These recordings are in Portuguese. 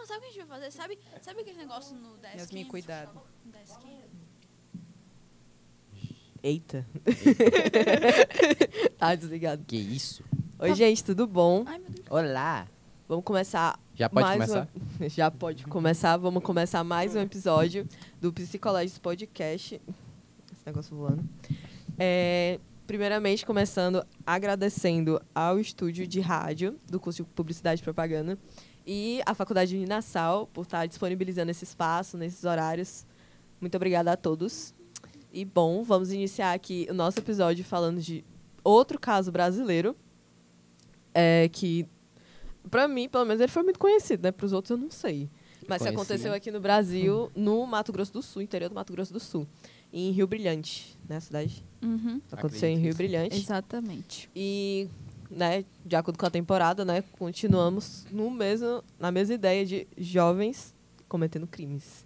Não, sabe o que a gente vai fazer? Sabe aquele negócio no Desk? Yasmin, cuidado. No Desk? Eita. Tá desligado. Que isso? Oi, gente, tudo bom? Ai, meu Deus. Olá. Vamos começar. Já pode mais começar? Já pode começar. Vamos começar mais um episódio do Psicológicos Podcast. Esse negócio voando. Primeiramente, começando agradecendo ao estúdio de rádio do curso de Publicidade e Propaganda e à Faculdade de Uninassal por estar disponibilizando esse espaço, nesses horários. Muito obrigada a todos. E, bom, vamos iniciar aqui o nosso episódio falando de outro caso brasileiro, que, pra mim, pelo menos, ele foi muito conhecido, né? Para os outros, eu não sei. Mas Conheci. aconteceu aqui no Brasil, no Mato Grosso do Sul, interior do Mato Grosso do Sul, em Rio Brilhante, né, a cidade? Uhum. Aconteceu em Rio Brilhante. Exatamente. E, né, de acordo com a temporada, né, continuamos na mesma ideia de jovens cometendo crimes.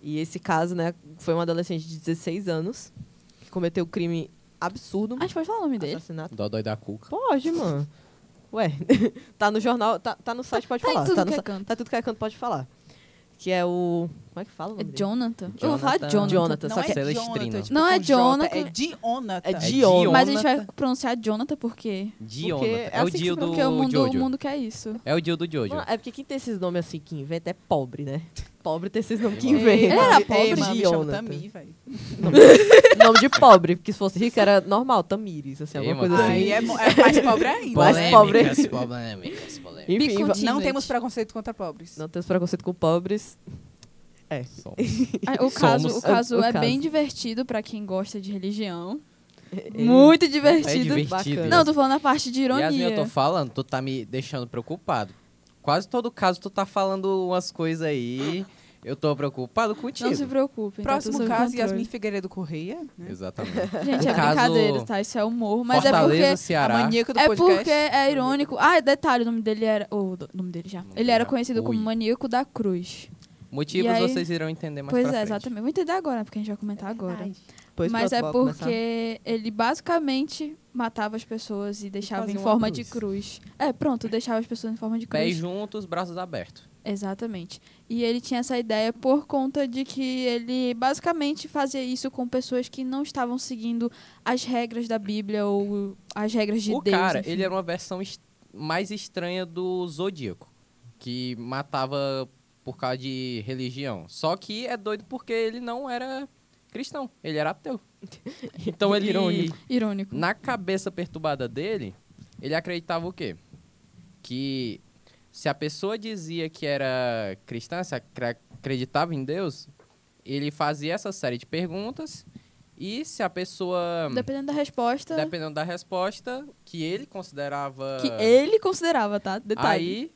E esse caso, né, foi um adolescente de 16 anos que cometeu um crime absurdo. A gente pode falar o nome dele? Assassinato. Dodói da Cuca. Pode, mano. Ué, tá no jornal, tá no site, pode Tá em falar. tudo Tá, que é no, canto. tá tudo que é canto, pode falar. Que é o... Como é que fala o É nome dele? Jonathan. Eu vou falar Jonathan. Jonathan. Só Não que é Celestrino. Jonathan, tipo, Não é com J, Jonathan. É Dionathan. É Dion. Mas a gente vai Jonathan. pronunciar Jonathan porque... Jonathan. é É o assim que Dio se do Porque o Jojo. mundo quer isso. É o Dio do Jojo. Mano, é porque quem tem esses nomes assim que inventa é pobre, né? Pobre tem esses nomes que Ei, inventa. Ele era Ei, pobre? mano, me chama Jonathan. Tami, velho. Nome de pobre, porque se fosse rico era normal, Tamires, assim, Ei, alguma mano, coisa Aí assim. é mais pobre ainda. Mais pobre. Polêmicas. Enfim, Bicontinho. Não temos preconceito contra pobres. não temos preconceito com pobres. O caso O é caso. bem divertido pra quem gosta de religião. É Muito É divertido. divertido. Bacana. Não, tô falando a parte de Yasmin, ironia. eu tô falando, tu tá me deixando preocupado. Quase todo caso tu tá falando umas coisas aí. Eu tô preocupado contigo. Não se preocupem. tá Próximo tudo sob caso, controle. Yasmin Figueiredo Correia. Né? Exatamente. Gente, O é caso brincadeira, tá? Isso é humor. Mas Fortaleza, é porque... A Ceará. maníaca do É podcast. porque é irônico. Ah, detalhe, o nome dele era... O nome dele já. O nome Ele dele era já. conhecido como Ui. Maníaco da Cruz. Motivos E aí- vocês irão entender mais Pois pra é, frente. exatamente. Vou entender agora, porque a gente vai comentar agora. Ai, Pois Mas pronto, é bora começar. porque ele basicamente matava as pessoas e deixava em fazia uma forma cruz. de cruz. Pronto, deixava as pessoas em forma de cruz. Pés juntos, braços abertos. Exatamente. E ele tinha essa ideia por conta de que ele basicamente fazia isso com pessoas que não estavam seguindo as regras da Bíblia ou as regras de O Deus. cara, enfim. ele era uma versão mais estranha do Zodíaco, que matava por causa de religião. Só que é doido porque ele não era cristão, ele era ateu. Então ele, Irônico. na cabeça perturbada dele, ele acreditava o quê? Que se a pessoa dizia que era cristã, se acreditava em Deus, ele fazia essa série de perguntas e se a pessoa, Dependendo da resposta dependendo da resposta que ele considerava, que ele considerava, tá? Detalhe. aí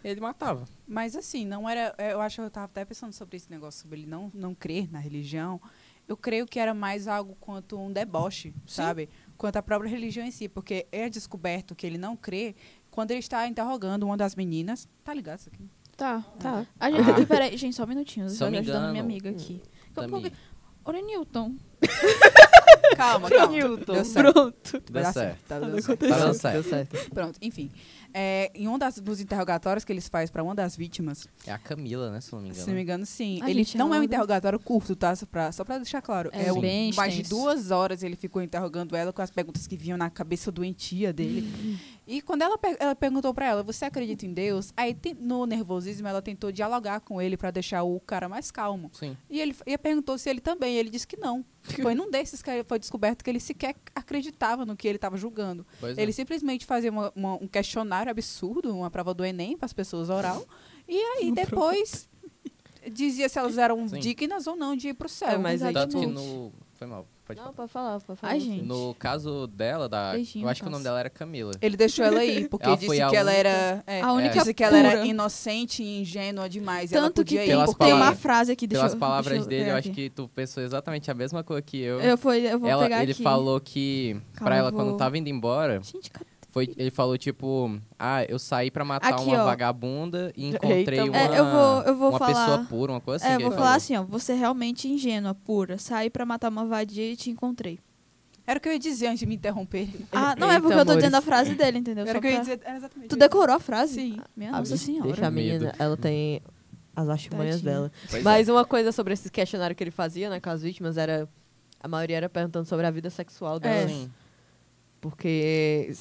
ele matava. Mas assim, não era... Eu acho que eu tava até pensando sobre esse negócio, sobre ele não crer na religião. Eu creio que era mais algo quanto um deboche, sabe? Quanto à própria religião em si. Porque é descoberto que ele não crê quando ele está interrogando uma das meninas. Tá ligado isso aqui? Tá. Tá. A gente, Ah. Peraí, gente, só um minutinho. Eu Se estou eu me ajudando engano, minha amiga aqui. Também. Ora, Newton. Calma. Newton. Deu certo. Pronto. Vai dar Deu certo. Tá dando certo. Tá dando Deu certo. certo. Pronto, enfim. Em um dos interrogatórios que eles fazem para uma das vítimas, É a Camila, né, se não me engano. se não me engano, sim. Ai, Ele gente, não é um ela- interrogatório curto, tá? Só pra deixar claro. É bem mais de extenso. 2 horas ele ficou interrogando ela com as perguntas que vinham na cabeça doentia dele. E quando ela perguntou pra ela, você acredita em Deus? Aí, no nervosismo, ela tentou dialogar com ele pra deixar o cara mais calmo. Sim. E ele perguntou se ele também. Ele disse que não. Foi num desses que foi descoberto que ele sequer acreditava no que ele estava julgando. Pois Ele é. simplesmente fazia um questionário absurdo, uma prova do Enem para as pessoas oral. E aí depois dizia se elas eram Sim. dignas ou não de ir pro céu. mas aí, Tanto que Exatamente. no... Foi mal, pode Não, falar. pode falar, pode falar. Ai, você. gente. No caso dela, Beijinho, eu acho que o nome Cássio. dela era Camila. Ele deixou ela ir, porque Ela disse foi que a ela única- era. A única disse que ela era pura. inocente e ingênua demais. e ela Tanto que podia ir tem, Pelas porque tem uma palavras- frase aqui, Pelas palavras dele, ver eu acho aqui. que tu pensou exatamente a mesma coisa que eu. Eu vou pegar Ele aqui. falou que, Calma, pra ela, eu vou- quando tava indo embora, Gente, cadê? ele falou tipo, eu saí pra matar Aqui, uma ó. vagabunda e encontrei Eita, uma, eu vou uma falar. pessoa pura, uma coisa assim. Eu que vou ele falar falou. assim, ó. Você é realmente ingênua, pura. Saí pra matar uma vadia e te encontrei. Era o que eu ia dizer antes de me interromper. Ah, não é Eita, porque eu tô amores. dizendo a frase dele, entendeu? Era Só o que eu ia pra- dizer. Era exatamente Tu isso. decorou a frase? Sim. Ah, minha Ah, nossa senhora. Deixa a Medo. menina, ela tem as artimanhas Tadinho. dela. Pois Mas uma coisa sobre esse questionário que ele fazia, né, com as vítimas, era... A maioria era perguntando sobre a vida sexual delas. Sim. Porque,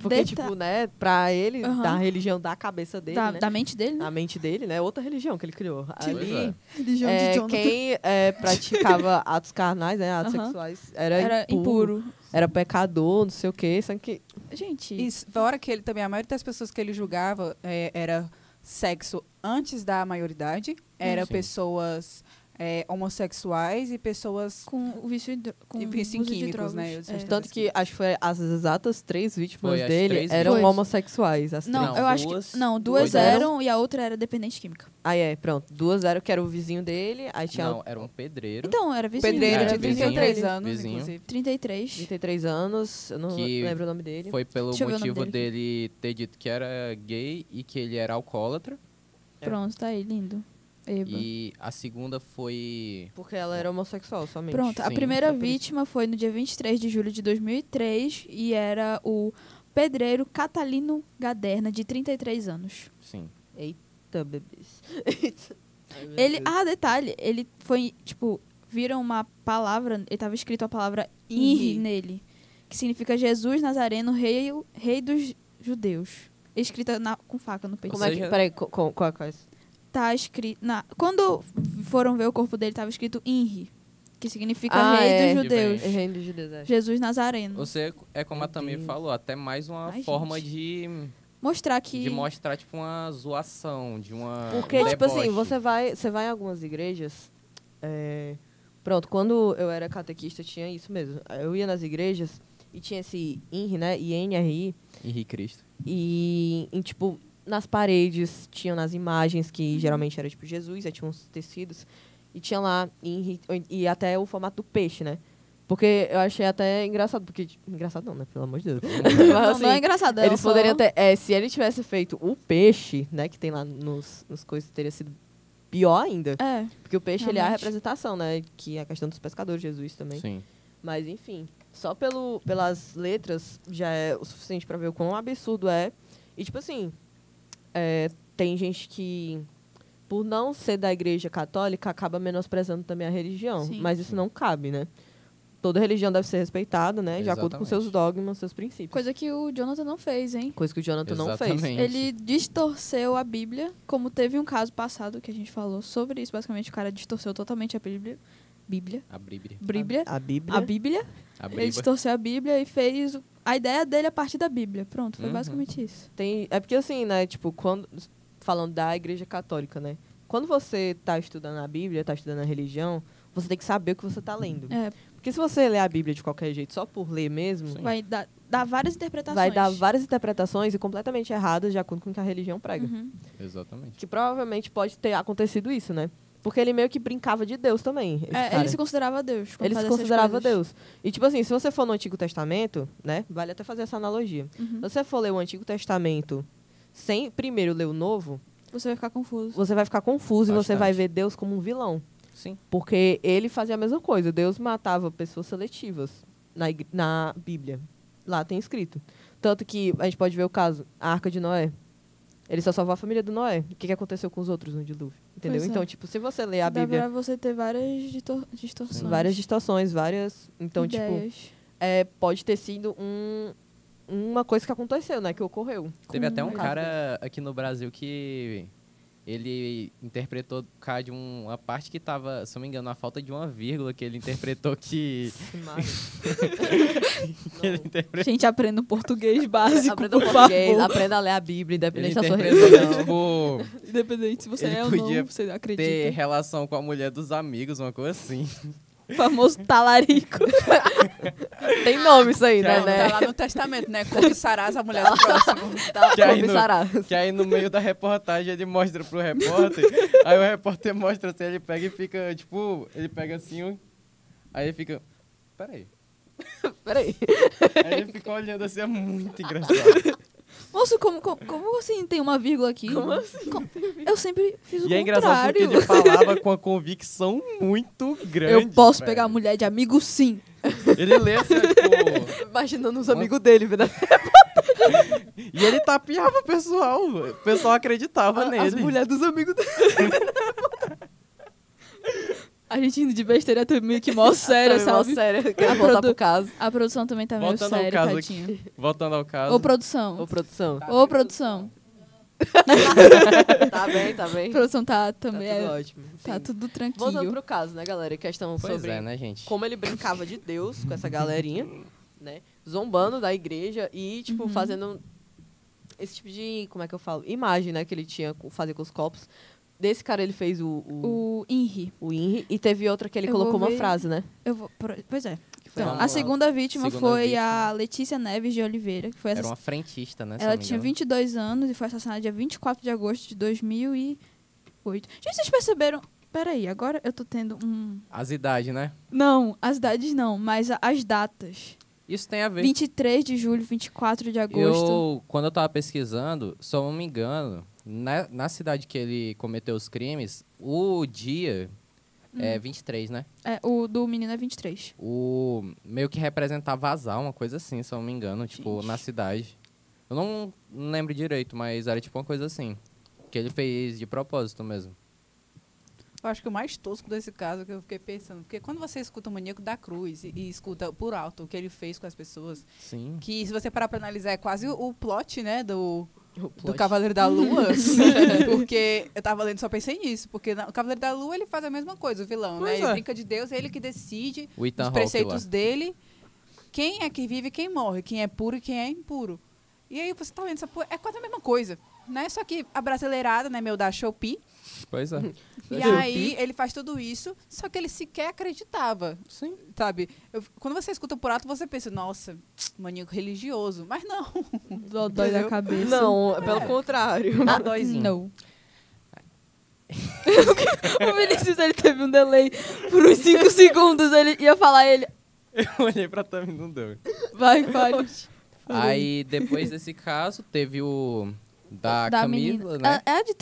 Deta- tipo, né, pra ele, Aham. da religião da cabeça dele, né? Da mente dele, né? Na mente dele, né? Outra religião que ele criou. Ali, Religião quem praticava atos carnais, né? Atos Aham. sexuais, Era era impuro. impuro. Era pecador, não sei o quê. Só que... Gente, Isso, fora que ele também, a maioria das pessoas que ele julgava era sexo antes da maioridade, era Sim. pessoas homossexuais e pessoas com o vício, com E vício em uso de químicos, drogas. né? Os- Tanto que acho que foi as exatas 3 vítimas Foi, as dele 3 eram vítimas. homossexuais. As Não, três. eu acho duas- que. Não, duas duas eram e a outra era dependente química. Pronto. 2 eram que era o vizinho dele, aí tinha Não, era um pedreiro. Então, era vizinho. pedreiro Era de vizinho, 33 anos, vizinho. inclusive. 33. 33 anos, eu não Que lembro o nome dele. Foi pelo Deixa eu ver o nome motivo dele dele ter dito que era gay e que ele era alcoólatra. Pronto, tá aí, lindo. Eba. E a segunda foi... Porque ela era homossexual somente. Pronto, a Sim, primeira só por isso. vítima foi no dia 23 de julho de 2003 e era o pedreiro Catalino Gaderna, de 33 anos. Sim. Eita, bebês. Ai, meu Ele, Deus. detalhe, ele foi, tipo, viram uma palavra, ele tava escrito a palavra Inri. Inri nele, que significa Jesus Nazareno, rei dos judeus. Escrita com faca no peito. Como é que... seja- Peraí, qual é isso? Tá escrito... Quando foram ver o corpo dele, tava escrito Inri, que significa rei dos judeus. Bem. Reino dos judeus, é. Jesus Nazareno. Você, é como a Meu Tamir Deus. falou, até mais uma Ai, forma gente. de Mostrar que... mostrar, tipo, uma zoação, de uma... Porque, um tipo assim, deboche. você vai em algumas igrejas. Pronto, quando eu era catequista, tinha isso mesmo. Eu ia nas igrejas e tinha esse INRI, né? INRI. Henri Cristo. E, tipo, nas paredes, tinham nas imagens, que geralmente era tipo Jesus, aí tinha uns tecidos. E tinha lá INRI, e até o formato do peixe, né? Porque eu achei até engraçado, porque... Engraçado não, né? Pelo amor de Deus. Mas, Não, assim, não é engraçado. eles poderiam ter... se ele tivesse feito o peixe, né? Que tem lá nos coisas, teria sido pior ainda. É, Porque o peixe, ele é a Realmente. representação, né? Que é a questão dos pescadores, Jesus também. Sim. Mas, enfim, só pelas letras já é o suficiente pra ver o quão absurdo é. E, tipo assim, tem gente que, por não ser da igreja católica, acaba menosprezando também a religião. Sim. Mas isso não cabe, né? Toda religião deve ser respeitada, né? De acordo com Exatamente. seus dogmas, seus princípios. coisa que o Jonathan não fez, hein? Coisa que o Jonathan não fez. Exatamente. Ele distorceu a Bíblia, como teve um caso passado que a gente falou sobre isso. Basicamente, o cara distorceu totalmente a Bíblia. A Bíblia. Bíblia. A Bíblia. A Bíblia. A Ele Bíblia. distorceu a Bíblia e fez a ideia dele a partir da Bíblia. Pronto, foi Uhum. basicamente isso. É porque assim, né, tipo, falando da igreja católica, né? Quando você tá estudando a Bíblia, tá estudando a religião, você tem que saber o que você tá lendo. É, Porque se você ler a Bíblia de qualquer jeito, só por ler mesmo, Sim. vai dar várias interpretações. vai dar várias interpretações e completamente erradas de acordo com o que a religião prega. Uhum. Exatamente. Que provavelmente pode ter acontecido isso, né? Porque ele meio que brincava de Deus também. esse cara. Ele se considerava Deus. quando Ele se fazia essas considerava coisas. Deus. E, tipo assim, se você for no Antigo Testamento, né? Vale até fazer essa analogia. Uhum. Se você for ler o Antigo Testamento sem primeiro ler o Novo, Você vai ficar confuso. você vai ficar confuso e você Bastante. vai ver Deus como um vilão. Sim. Porque ele fazia a mesma coisa. Deus matava pessoas seletivas na Bíblia. Lá tem escrito. Tanto que a gente pode ver o caso, a Arca de Noé. Ele só salvou a família do Noé. O que aconteceu com os outros no dilúvio? Entendeu? Pois é. Então, tipo, se você ler a Dá Bíblia, pra você ter várias distorções. várias distorções, várias... Então, tipo, ideias. pode ter sido uma coisa que aconteceu, né? Que ocorreu. Teve até um Como- cara aqui no Brasil que ele interpretou cá de uma parte que tava, se eu não me engano, a falta de uma vírgula que ele interpretou que... ele interpretou, Gente, aprenda um português básico, Aprenda por português, favor. aprenda a ler a Bíblia, ele independente da sua interpretou, religião. tipo, Independente se você Ele é ou podia não, você ter acredita. relação com a mulher dos amigos, uma coisa assim. O famoso talarico. Tem nome isso aí, Tá, né? tá lá no testamento, né? Cobiçarás a mulher do próximo. Tá, Que aí cobiçará. Que aí no meio da reportagem ele mostra pro repórter, aí o repórter mostra assim, ele pega e fica, tipo, ele pega assim, aí ele fica, peraí. Peraí. Aí ele fica olhando assim, é muito engraçado. Moço, como assim tem uma vírgula aqui? Como assim? Eu sempre fiz o E é engraçado porque contrário. ele falava com a convicção muito grande. Eu posso velho. pegar a mulher de amigo, sim. Ele lê assim, tipo... Imaginando os amigos dele, vendo? E ele tapeava o pessoal acreditava As nele. mulheres dos amigos dele. A gente indo de besteira também que mó sério, sabe? Sério, quero voltar pro caso. A produção também tá meio Voltando ao séria, caso tadinho. aqui. Voltando ao caso. Ô, produção. Ô, produção. Ô, produção. Tá bem, tá bem. A produção tá Tá também. tudo é- ótimo. Tá Sim. tudo tranquilo. Voltando pro caso, né, galera? Questão Pois sobre é, né, gente? como ele brincava de Deus com essa galerinha, né? Zombando da igreja e, tipo, fazendo esse tipo de, como é que eu falo? Imagem, né, que ele tinha fazer com os copos. Desse cara ele fez O Inri. o INRI e teve outra que ele Eu colocou vou uma ver. frase, né? Pois é. Foi Então, uma- a segunda vítima segunda foi vítima. a Letícia Neves de Oliveira, que foi Era essa. uma frentista, né? se Ela não me tinha engano. 22 anos e foi assassinada dia 24 de agosto de 2008. Gente, vocês perceberam? Peraí, agora eu tô tendo um... As idades, né? Não, as idades não, mas as datas. Isso tem a ver. 23 de julho, 24 de agosto. Quando eu tava pesquisando, se eu não me engano, na cidade que ele cometeu os crimes, o dia é 23, né? É, o do menino é 23. O meio que representava vazar, uma coisa assim, se eu não me engano, tipo, na cidade. Eu não lembro direito, mas era tipo uma coisa assim. Que ele fez de propósito mesmo. Eu acho que o mais tosco desse caso que eu fiquei pensando, porque quando você escuta o Maníaco da Cruz e escuta por alto o que ele fez com as pessoas, Sim. que se você parar pra analisar é quase o plot, né, do plot. Cavaleiro da Lua, porque eu tava lendo e só pensei nisso, porque o Cavaleiro da Lua ele faz a mesma coisa, o vilão, né? Pois Ele é. brinca de Deus, é ele que decide O Ethan os Hawke preceitos lá. dele, quem é que vive e quem morre, quem é puro e quem é impuro. E aí você tá vendo, essa porra, é quase a mesma coisa, né? Só que a brasileirada, né, meu da Shopee, Pois é. e aí ele faz tudo isso, só que ele sequer acreditava. Sim. Sabe? Quando você escuta por alto, você pensa, nossa, maníaco religioso. Mas não. Dói da cabeça. Não, pelo contrário. Dá dóizinho. Não. O Vinícius, ele teve um delay por uns 5 segundos. Ele ia falar, ele... Eu olhei pra Tami e não deu. Vai, fale. Aí, depois desse caso, teve o da Camila, menina. né? É a de...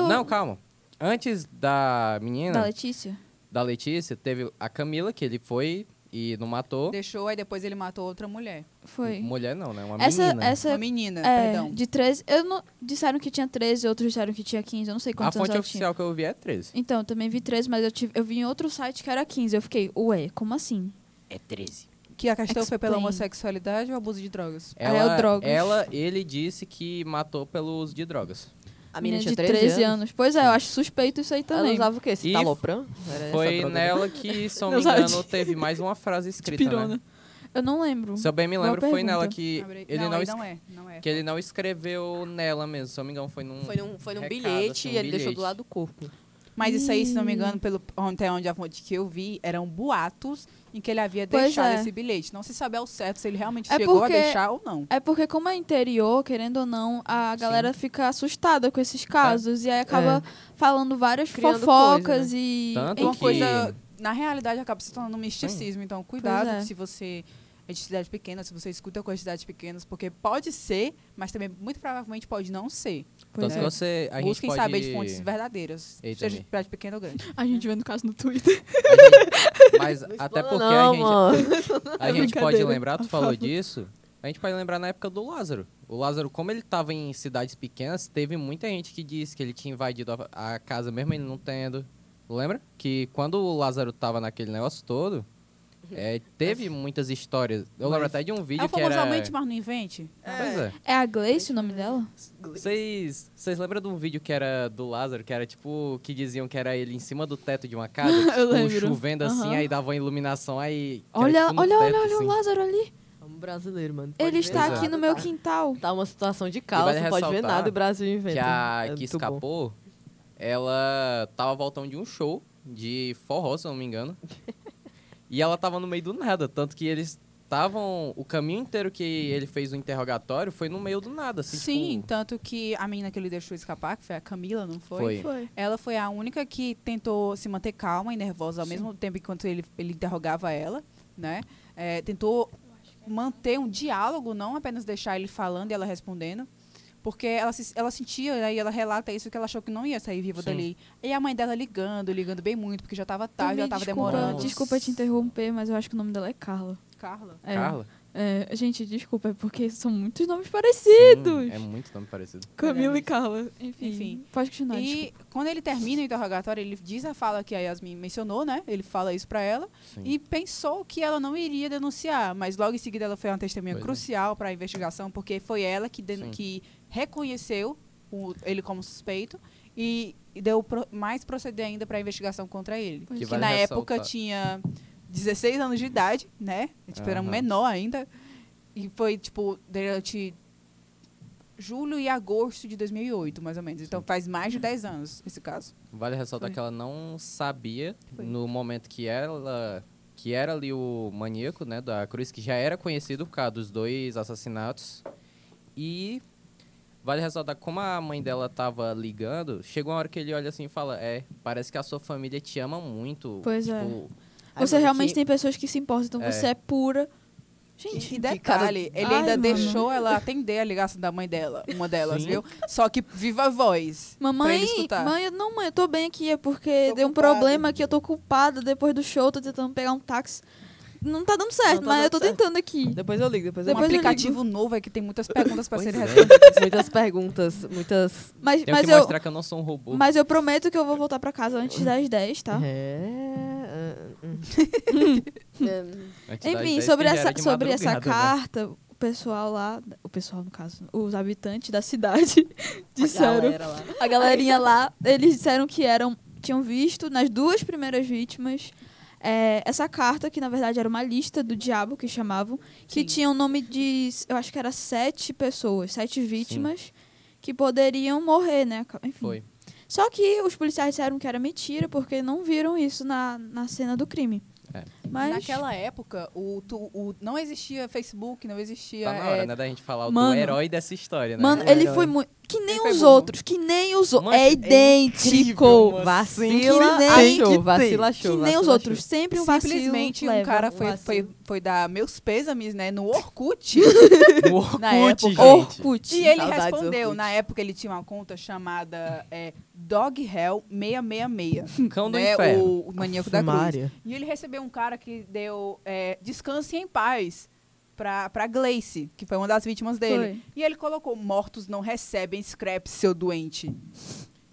Não, calma. Antes da menina, Da Letícia? da Letícia, teve a Camila, que ele foi e não matou. Deixou, aí depois ele matou outra mulher. Foi. Mulher não, né? Uma Essa, menina. essa Uma menina, é, perdão. de 13... Eu não... Disseram que tinha 13, outros disseram que tinha 15. Eu não sei A quantos anos fonte ela oficial que eu vi é 13. tinha. Então, também vi 13, mas eu vi em outro site que era 15. Eu fiquei, ué, como assim? É 13. Que a questão foi pela Explain. homossexualidade ou abuso de drogas? É o drogas. Ele disse que matou pelo uso de drogas. A menina de tinha 13 anos. Pois é, eu acho suspeito isso aí Ela também. usava o quê? E Citalopram? Era essa Foi droga? nela que, se eu não Não me sabe. engano, teve mais uma frase escrita, Pirona. né? Eu não lembro. Se eu bem me Boa lembro, foi nela pergunta. que Abre- ele não, não, aí es- não é. que ele não escreveu nela mesmo. Se eu não me engano, foi num Foi num recado, bilhete assim, e ele deixou bilhete. do lado do corpo. Mas isso aí, se não me engano, até onde a fonte que eu vi, eram boatos em que ele havia Pois deixado é. esse bilhete. Não se sabe ao certo se ele realmente É chegou porque- a deixar ou não. É porque como é interior, querendo ou não, a galera fica assustada com esses casos. E aí acaba falando várias Criando fofocas coisa, e... Tanto Uma que- coisa, na realidade, acaba se tornando um misticismo. Então, cuidado Pois é. se você é de cidade pequena, se você escuta com as cidades pequenas, porque pode ser, mas também muito provavelmente pode não ser. Pois Tanto é. que você, a gente Busquem pode... saber de fontes verdadeiras, Eita, seja de Mi. cidade pequena ou grande. A gente vê no caso no Twitter. Mas Não até explana porque não, mano. a gente pode brincadeira. lembrar, tu Por falou favor. disso, a gente pode lembrar na época do Lázaro. O Lázaro, como ele tava em cidades pequenas, teve muita gente que disse que ele tinha invadido a casa mesmo ele não tendo. Lembra? Que quando o Lázaro tava naquele negócio todo, teve muitas histórias. Eu lembro Mas- até de um É vídeo o que era... famoso aumente, mas não invente. Pois é. É a Gleice o nome dela? Vocês lembram de um vídeo que era do Lázaro, que era tipo, que diziam que era ele em cima do teto de uma casa, Eu tipo, lembro. chovendo assim, Aham. aí dava uma iluminação, aí... que era, Olha, tipo, no olha, olha, teto, olha o assim. Lázaro ali. É um brasileiro, mano. Ele Pode ver está Pois é. aqui nada, no meu tá? quintal. Tá uma situação de E caos, vale não pode ver ressaltar nada e o Brasil inventa. Que a É que muito bom. escapou, ela tava voltando de um show de forró, se eu não me engano. E ela tava no meio do nada, tanto que eles estavam... O caminho inteiro que ele fez o interrogatório foi no meio do nada, assim, Sim, tipo, tanto que a menina que ele deixou escapar, que foi a Camila, não foi? Foi. Ela foi a única que tentou se manter calma e nervosa ao mesmo tempo enquanto ele interrogava ela, né? Tentou manter um diálogo, não apenas deixar ele falando e ela respondendo. Porque ela sentia, né, e ela relata isso, que ela achou que não ia sair viva Sim. dali. E a mãe dela ligando bem muito, porque já estava tarde, já estava Desculpa, demorando. desculpa te interromper, mas eu acho que o nome dela é Carla. Carla. É. Carla. Gente, desculpa, é porque são muitos nomes parecidos. É muito nome parecido. Camila e Carla. Enfim, Enfim. pode continuar, E desculpa. quando ele termina o interrogatório, ele diz a fala que a Yasmin mencionou, né? Ele fala isso pra ela. Sim. E pensou que ela não iria denunciar, mas logo em seguida ela foi uma testemunha Pois é. crucial para a investigação, porque foi ela que, Sim. que reconheceu ele como suspeito e deu mais proceder ainda para a investigação contra ele. Que Que vale na ressaltar. época tinha 16 anos de idade, né? Tipo, era um Aham. menor ainda. E foi, tipo, durante julho e agosto de 2008, mais ou menos. Então faz mais de 10 anos esse caso. Vale ressaltar Foi. que ela não sabia, Foi. no momento que era ali o maníaco, né, da Cruz, que já era conhecido por causa dos 2 assassinatos. E vale ressaltar como a mãe dela tava ligando, chegou uma hora que ele olha assim e fala, parece que a sua família te ama muito. Pois tipo, Você Ai, mano, realmente que- tem pessoas que se importam, então É. você é pura. Gente, E cara- detalhe, ele Ai, ainda mano. deixou ela atender a ligação da mãe dela, uma delas, Sim. viu? Só que viva voz. Pra mamãe, ele escutar. mãe, eu tô bem aqui, é porque Tô deu um ocupada. problema aqui, eu tô ocupada depois do show, tô tentando pegar um táxi. Não tá dando certo, Não tá mas eu dando tô certo. tentando aqui. Depois eu ligo, depois eu Um Depois ligo. eu aplicativo novo é que tem muitas perguntas para Pois serem é. respondidas. Muitas perguntas, muitas... Mas, tenho mas, que eu, mostrar que eu não sou um robô. mas eu prometo que eu vou voltar pra casa antes das 10, tá? Antes das Enfim, 10, sobre que já era essa, de sobre essa madrugada, né? carta, o pessoal lá, o pessoal no caso, os habitantes da cidade disseram, a galerinha lá, eles disseram que tinham visto nas 2 primeiras vítimas essa carta, que na verdade era uma lista do diabo, que chamavam, que Sim. tinha o nome de, eu acho que era 7 pessoas, 7 vítimas, que poderiam morrer, né? Enfim. Foi. Só que os policiais disseram que era mentira, porque não viram isso na cena do crime. É. Mas Naquela época, não existia Facebook, não existia... Tá na hora, né, da gente falar Mano. do herói dessa história, né? Mano, O ele herói. foi muito. Que nem Ele foi os burro. outros, que nem os outros. Mano, É é idêntico. incrível, mano. Vacila, Que nem- achou, vacila, Que achou. nem os vacila, outros. Sempre um vacilo. Simplesmente um leva. cara um foi vacilo. dar meus pêsames, né, no Orkut. O Orkut, Na época, gente. Orkut. E ele Saudades respondeu. Orkut. Na época ele tinha uma conta chamada Dog Hell 666. Cão do né, inferno. o maníaco da cruz. Maria. E ele recebeu um cara que deu descanse em paz pra Gleice, que foi uma das vítimas dele. Foi. E ele colocou, mortos não recebem scraps, seu doente.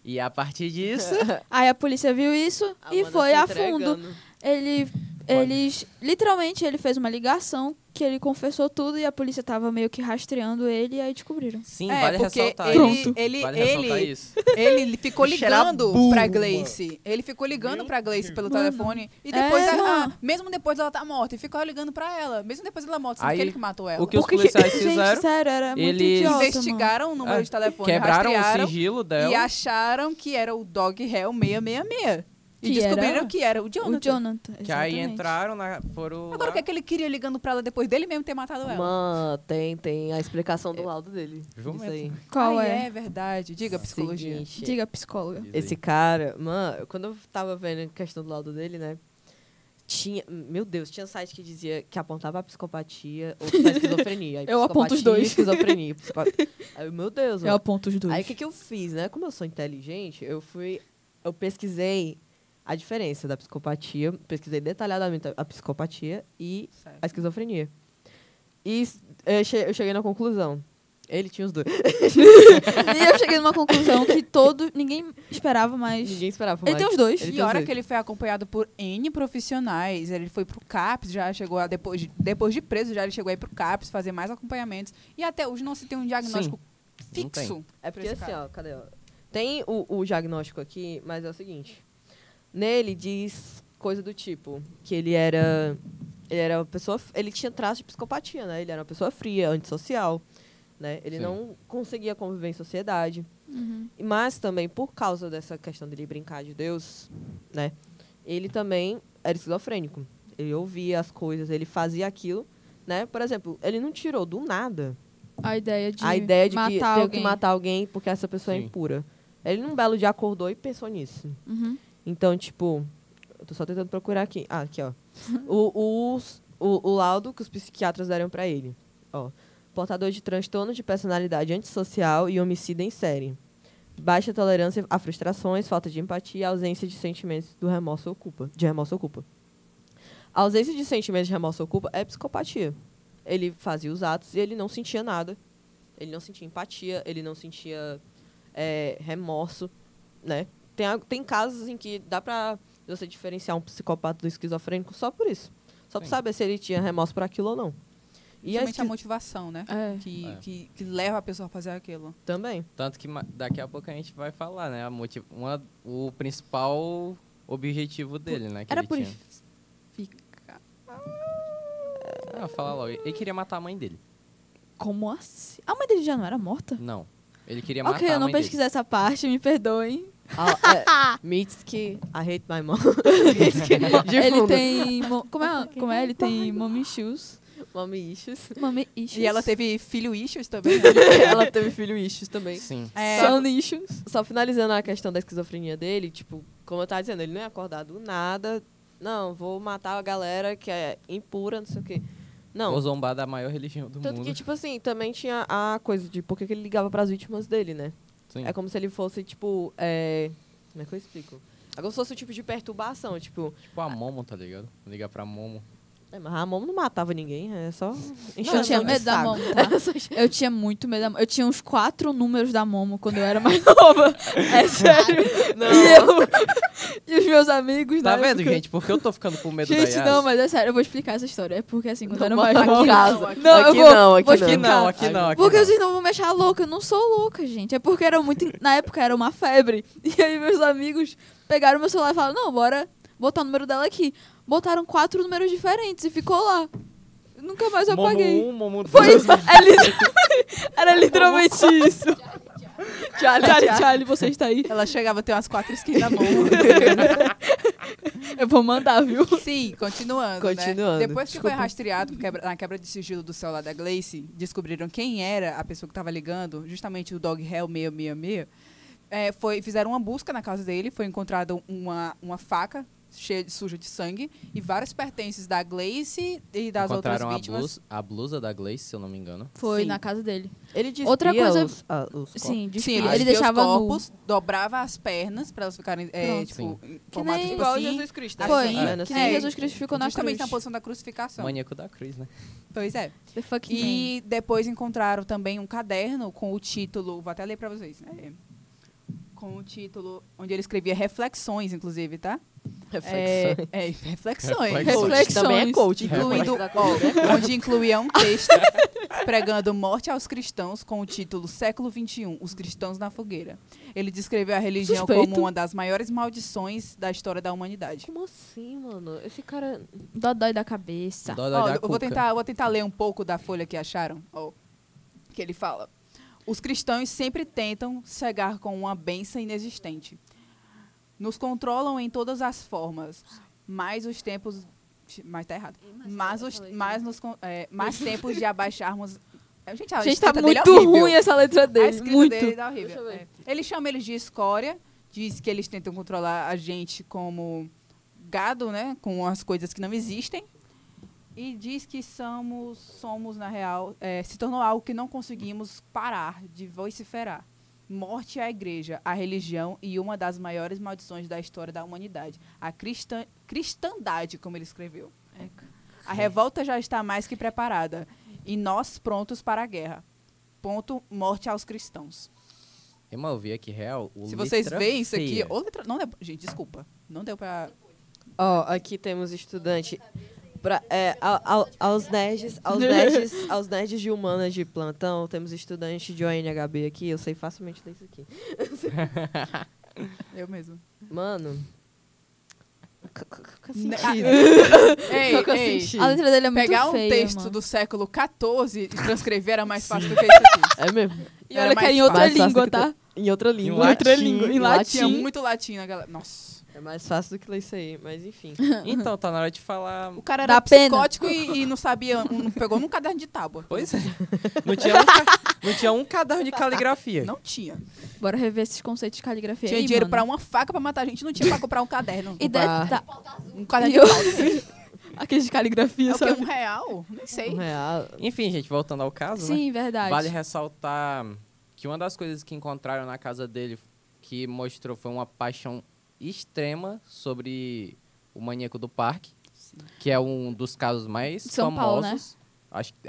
E a partir disso, Aí a polícia viu isso e foi a fundo. Eles, literalmente, ele fez uma ligação que ele confessou tudo e a polícia tava meio que rastreando ele e aí descobriram. sim, vale porque ressaltar. Pronto. Vale ressaltar isso. Ele ficou Cheira ligando burro, pra mano. Gleice. Ele ficou ligando pra Gleice pelo Mano. telefone. E depois, mano. mesmo depois ela tá morta, e ficou ligando pra ela. Mesmo depois dela morta, sendo Aí, que ele que matou ela. O que os Porque, policiais gente, fizeram, sério, era muito eles idiota, mano. Investigaram o número de telefone, quebraram o rastrearam sigilo e dela. acharam que era o Dog Hell 666. E Que descobriram era que era o Jonathan. O Jonathan, Que aí exatamente. entraram, foram Agora, o lá. que é que ele queria ligando pra ela depois dele mesmo ter matado ela? Mano, tem a explicação do laudo dele. Jumento. Isso aí. Qual Ai, é? verdade. Diga, psicologia. Seguinte, Diga, psicóloga. Diz aí. esse cara, mano, quando eu tava vendo a questão do laudo dele, né? Meu Deus, tinha site que dizia que apontava a psicopatia ou pra esquizofrenia. Aí Eu aponto os psicopatia, dois. Esquizofrenia. Aí, meu Deus, Eu mano. aponto os dois. Aí o que eu fiz, né? Como eu sou inteligente, eu pesquisei a diferença da psicopatia, pesquisei detalhadamente a psicopatia e Certo. a esquizofrenia. E eu cheguei na conclusão. Ele tinha os dois. E eu cheguei numa conclusão que ninguém esperava, mas Ninguém esperava ele mais. tem os dois. Ele E tem a os hora dois. que ele foi acompanhado por N profissionais, ele foi pro CAPS, já chegou a, depois de preso, já ele chegou aí pro CAPS fazer mais acompanhamentos. E até hoje não se tem um diagnóstico não tem. fixo. É porque pra esse assim, cara. ó, cadê? Ó? Tem o diagnóstico aqui, mas é o seguinte. Nele diz coisa do tipo que ele era uma pessoa, ele tinha traços de psicopatia, né? Ele era uma pessoa fria, antissocial, né? Ele Sim. não conseguia conviver em sociedade. Uhum. Mas também por causa dessa questão dele brincar de Deus, né? Ele também era esquizofrênico. Ele ouvia as coisas, ele fazia aquilo, né? Por exemplo, ele não tirou do nada A ideia de que matar tem alguém. que matar alguém porque essa pessoa é Sim. impura. Ele num belo dia acordou e pensou nisso. Uhum. Então, tipo, eu tô só tentando procurar aqui. Ah, aqui, ó. o laudo que os psiquiatras deram pra ele. Ó, portador de transtorno de personalidade antissocial e homicida em série. Baixa tolerância a frustrações, falta de empatia, ausência de sentimentos do remorso ou culpa. A ausência de sentimentos de remorso ou culpa é psicopatia. ele fazia os atos e ele não sentia nada. Ele não sentia empatia, ele não sentia remorso, né? Tem casos em que dá pra você diferenciar um psicopata do esquizofrênico só por isso. Só pra saber se ele tinha remorso por aquilo ou não. E Principalmente a motivação, né? É. Que leva a pessoa a fazer aquilo. Também. Tanto que daqui a pouco a gente vai falar, né? O principal objetivo dele, né? Que Era ele por tinha. Fala logo. Ele queria matar a mãe dele. Como assim? A mãe dele já não era morta? Não. Ele queria matar Ok, a eu não mãe pesquisei essa parte, me perdoem. Mitski, I hate my mom. Ele tem... Como é? Ele tem mommy issues. Mommy issues. Mommy issues. E ela teve filho issues também. Ela teve filho issues também. Sim. Son issues. Só finalizando a questão da esquizofrenia dele, tipo, como eu tava dizendo, ele não ia acordar do nada. Não, vou matar a galera que é impura, não sei o quê. Não. Vou zombar da maior religião do Tanto mundo. que, tipo assim, também tinha a coisa de por que ele ligava pras vítimas dele, né? Sim. É como se ele fosse, tipo, como é que eu explico? É como se fosse um tipo de perturbação, tipo... Tipo a Momo, tá ligado? Ligar pra Momo. Mas a Momo não matava ninguém, é só... Eu tinha medo da Momo, tá? Eu tinha muito medo da Momo. Eu tinha uns 4 números da Momo quando eu era mais nova. É sério. Não. E os meus amigos, Tá né? vendo, gente? Por que eu tô ficando com medo da Gente, Yas? não, mas é sério, eu vou explicar essa história. É porque assim, quando eu era Não, mais aqui nova... casa. Não, eu Aqui vou, não, aqui vou não. explicar. Aqui não. Porque vocês não vão me achar louca. Eu não sou louca, gente. É porque era muito... Na época era uma febre. E aí meus amigos pegaram meu celular e falaram, não, bora botar o número dela aqui. Botaram 4 números diferentes e ficou lá. Nunca mais eu apaguei. Momo 1, Momo 2. Foi isso. Era literalmente isso. Charlie, você está aí? Ela chegava a ter umas 4 skins na mão. Eu vou mandar, viu? Sim, continuando. Continuando. Né? Depois que foi rastreado na quebra de sigilo do celular da Gleice, descobriram quem era a pessoa que estava ligando, justamente o Dog Hell 666. Fizeram uma busca na casa dele, foi encontrada uma faca suja de sangue e vários pertences da Gleice e das outras vítimas. A blusa da Gleice, se eu não me engano. Foi Sim. na casa dele. Ele despia Outra coisa... os corpos. Sim, Sim, ele despia deixava os corpos, dobrava as pernas para elas ficarem Pronto. em formato nem tipo Igual assim. Jesus Cristo. né? Foi, Assim, que nem Jesus Cristo ficou na Justamente cruz. na posição da crucificação. Maníaco da cruz, né? Pois é. The fuck E depois encontraram também um caderno com o título, vou até ler para vocês, com o título onde ele escrevia reflexões, inclusive, tá? Reflexões. Reflexões. Também é coach. Incluindo, onde incluía um texto pregando morte aos cristãos com o título Século XXI, Os Cristãos na Fogueira. Ele descreveu a religião Suspeito. como uma das maiores maldições da história da humanidade. Como assim, mano? Esse cara... Dói da cabeça. Dói Ó, da eu vou cuca. tentar ler um pouco da folha que acharam. Ó, que ele fala. Os cristãos sempre tentam cegar com uma bênção inexistente. Nos controlam em todas as formas, mas os tempos... Mas tá errado. Mais tempos de abaixarmos... Gente, a Gente, escrita tá dele é muito horrível. ruim essa letra A dele. escrita Muito. dele tá horrível. Ele chama eles de escória, diz que eles tentam controlar a gente como gado, né? Com as coisas que não existem. E diz que somos na real, se tornou algo que não conseguimos parar de vociferar. Morte à igreja, à religião e uma das maiores maldições da história da humanidade. A cristandade, como ele escreveu. A revolta já está mais que preparada. E nós prontos para a guerra. Ponto, morte aos cristãos. Irmão, eu vi aqui real. Se vocês letra veem isso aqui... feia. Ou letra, não deu, gente, desculpa. Não deu para... Ó, aqui temos estudante... aos nerds de humanas de plantão, temos estudante de ONHB aqui, eu sei facilmente ler isso aqui. Eu mesmo. Mano... Ei, A letra dele é muito pegar feia, um texto mano. do século XIV e transcrever era mais fácil do que isso aqui. É mesmo? E Era olha que é mais em outra fácil língua, que tá? Em outra língua. Em outra língua, em latim. Tinha muito latim na galera. Nossa. É mais fácil do que ler isso aí, mas enfim. Então, tá na hora de falar... O cara Dá era pena. psicótico e não sabia, não pegou num caderno de tábua. Pois é. Não tinha um caderno de caligrafia. Não tinha. Bora rever esses conceitos de caligrafia Tinha aí, dinheiro mano. pra uma faca pra matar a gente, não tinha pra comprar um caderno. E tá. Um caderno E de eu- pauta. Aqueles de caligrafia, É o quê? sabe? R$1? Nem sei. Real. Enfim, gente, voltando ao caso, né? Sim, verdade. Vale ressaltar que uma das coisas que encontraram na casa dele que mostrou foi uma paixão extrema sobre o maníaco do parque, que é um dos casos mais São Paulo, famosos Acho que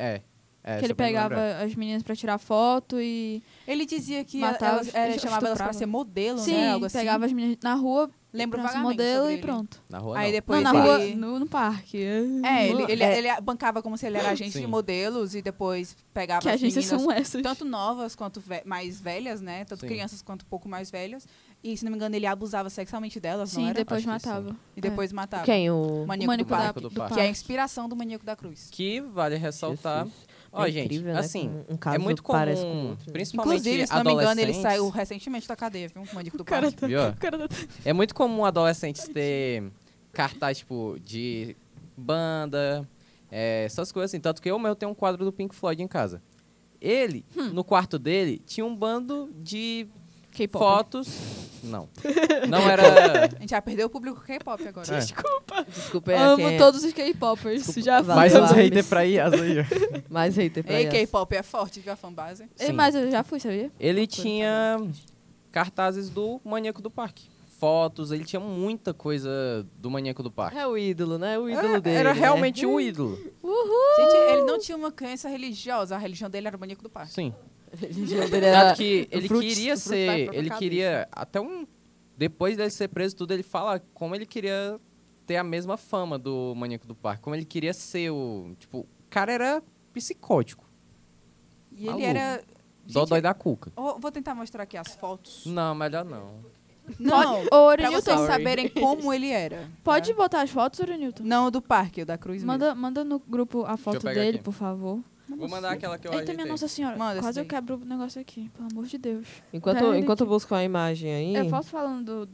que ele pegava as meninas pra tirar foto e... Ele dizia que matava, chamava elas pra ser modelo, sim, né? Algo assim. pegava as meninas na rua, Lembro pra ser vagamente modelo sobre e ele. pronto. Na rua Aí não. depois Não, na rua, ele... no parque. ele bancava como se ele era agente Sim. de modelos e depois pegava Que as agências meninas, são essas? tanto novas quanto mais velhas, né? Tanto Sim. crianças quanto um pouco mais velhas. E, se não me engano, ele abusava sexualmente delas, não Sim, era? depois Acho que matava. E depois matava. Quem? O O Maníaco, Maníaco do Parque. do do Parque. Que é a inspiração do Maníaco da Cruz. Que vale ressaltar. Jesus. Ó, É gente, incrível, né, assim, como um caso é muito parece com o comum, outro, né? principalmente Inclusive, se não me engano, ele adolescentes. saiu recentemente da cadeia, viu? O Maníaco do Parque. Viu? É muito comum adolescentes ter cartaz, tipo, de banda, essas coisas assim. Tanto que eu tenho um quadro do Pink Floyd em casa. Ele, no quarto dele, tinha um bando de K-pop. fotos. Não. Não era. A gente já perdeu o público K-pop agora. É. Desculpa aí, Amo quem é- todos os K-popers. Já fui. Mais Mais uns uns haters haters pra ir, aí. Mais hater pra Ei, essa. K-pop é forte, viu a fanbase? Ei, Sim. mas eu já fui, sabia? Ele tinha cartazes do Maníaco do Parque. Fotos, ele tinha muita coisa do Maníaco do Parque. É o ídolo, né? O ídolo dele. Era né? realmente o ídolo. Gente, ele não tinha uma crença religiosa. A religião dele era o Maníaco do Parque. Sim. A religião dele era Tanto que ele frutos- queria o fruto da ser. própria Ele cabeça. queria. Até depois dele ser preso, tudo, ele fala como ele queria ter a mesma fama do Maníaco do Parque. Como ele queria ser o. Tipo, o cara era psicótico. E ele Maluco. era... Dodói da cuca. Vou tentar mostrar aqui as fotos. Não, melhor não. Não, Ô, pra Orenilton, vocês saberem como ele era. pode tá? botar as fotos, Orenilton? Não, o do parque, o da Cruz mesmo. Manda no grupo a foto pegar dele, aqui. por favor. Vou mandar aquela que eu Eita, ajeitei. minha Nossa Senhora. Manda Quase esse eu daí. quebro o negócio aqui, pelo amor de Deus. Enquanto eu busco a imagem aí... Eu posso falando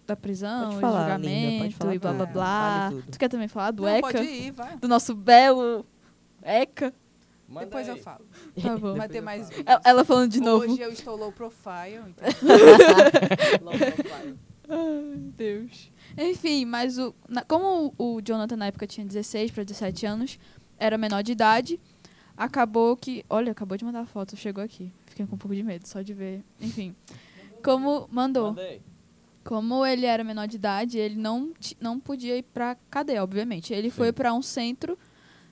da prisão, Pode o falar, julgamento linda, pode falar e blá blá tudo. blá. Fale tudo. Tu quer também falar do Não, ECA? pode ir, vai. Do nosso belo ECA? Manda Depois eu aí. falo. Tá bom. Vai ter mais vídeos. Ela falando de novo. Hoje eu estou low profile, então... Ai, Deus. Enfim, mas como o Jonathan na época tinha 16 para 17 anos, era menor de idade, acabou que... Olha, acabou de mandar a foto, chegou aqui. Fiquei com um pouco de medo, só de ver. Enfim, mandou. Mandei. Como ele era menor de idade, ele não podia ir pra cadeia, obviamente. Ele foi para um centro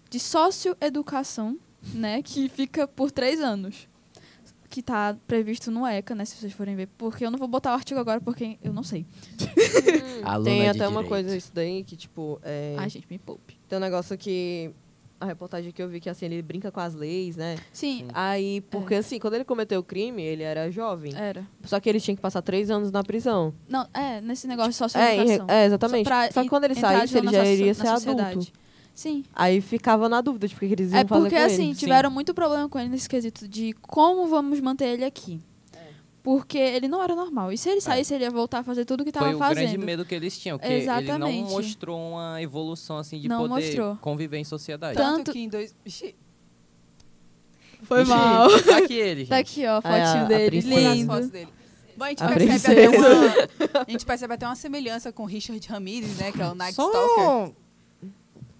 de socioeducação, né, que fica por 3 anos. Que tá previsto no ECA, né, se vocês forem ver. Porque eu não vou botar o artigo agora, porque eu não sei. Aluna Tem de até uma direito. coisa isso daí que, tipo... Ai, gente, me poupe. Tem um negócio que... A reportagem que eu vi que, assim, ele brinca com as leis, né? Sim, Aí, porque, assim, quando ele cometeu o crime, ele era jovem. era. Só que ele tinha que passar 3 anos na prisão. Não, nesse negócio de socioeducação. Exatamente. Só que quando ele entrar de saísse, ele novo já na iria so- ser na adulto. sociedade. Sim. Aí ficava na dúvida de que eles iam É fazer porque, com assim, ele. tiveram muito problema com ele nesse quesito de como vamos manter ele aqui. Porque ele não era normal. E se ele saísse, ele ia voltar a fazer tudo o que Foi estava o fazendo. grande medo que eles tinham, que ele não Exatamente. mostrou uma evolução assim de Não poder mostrou. conviver em sociedade. Tanto- Que em Ixi, Foi Ixi, mal. Tá aqui ele, gente. Tá aqui, ó, a Aí, fotinho a dele. princesa. olha as Lindo. fotos dele. Bom, a gente percebe até uma semelhança com Richard Ramirez, né? Que é o Night Stalker. Só um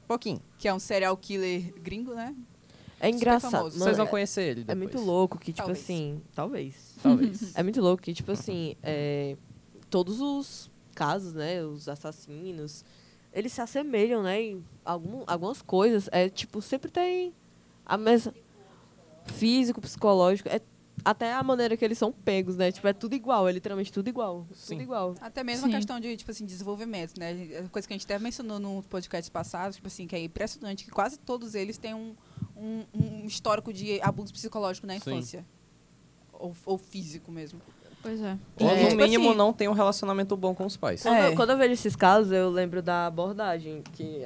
pouquinho. Que é um serial killer gringo, né? É engraçado. famoso. Mano, Vocês vão conhecer ele é depois. muito louco que, tipo Talvez. assim... Talvez. Talvez. É muito louco que, tipo assim, todos os casos, né, os assassinos, eles se assemelham, né, em algumas coisas. Tipo, sempre tem a mesma... Físico, psicológico, até a maneira que eles são pegos, né? Tipo, é tudo igual, é literalmente tudo igual. Sim. Tudo igual. Até mesmo Sim. a questão de, tipo assim, desenvolvimento, né? Coisa que a gente até mencionou no podcast passado, tipo assim, que é impressionante, que quase todos eles têm um histórico de abuso psicológico na Sim. infância. Ou físico mesmo. Pois é. Ou, É, no tipo mínimo, assim- não tem um relacionamento bom com os pais. Quando eu vejo esses casos, eu lembro da abordagem, que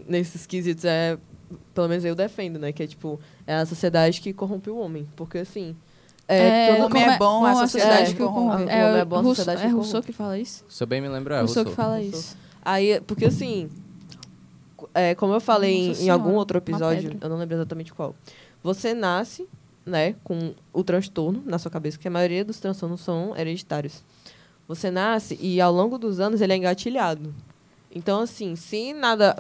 nesses quesitos pelo menos eu defendo, né? Que é tipo, é a sociedade que corrompe o homem. Porque assim. o homem é bom, a sociedade que corrompe. O homem é bom, a Rousseau, sociedade é que Rousseau corrompe. que fala isso? Se eu bem me lembro, é Rousseau Rousseau. que fala Rousseau. isso. Aí, porque assim. Como eu falei Nossa em algum Senhora, outro uma episódio, pedra. eu não lembro exatamente qual. Você nasce, né, com o transtorno na sua cabeça, que a maioria dos transtornos são hereditários. Você nasce e ao longo dos anos ele é engatilhado. Então, assim, se nada.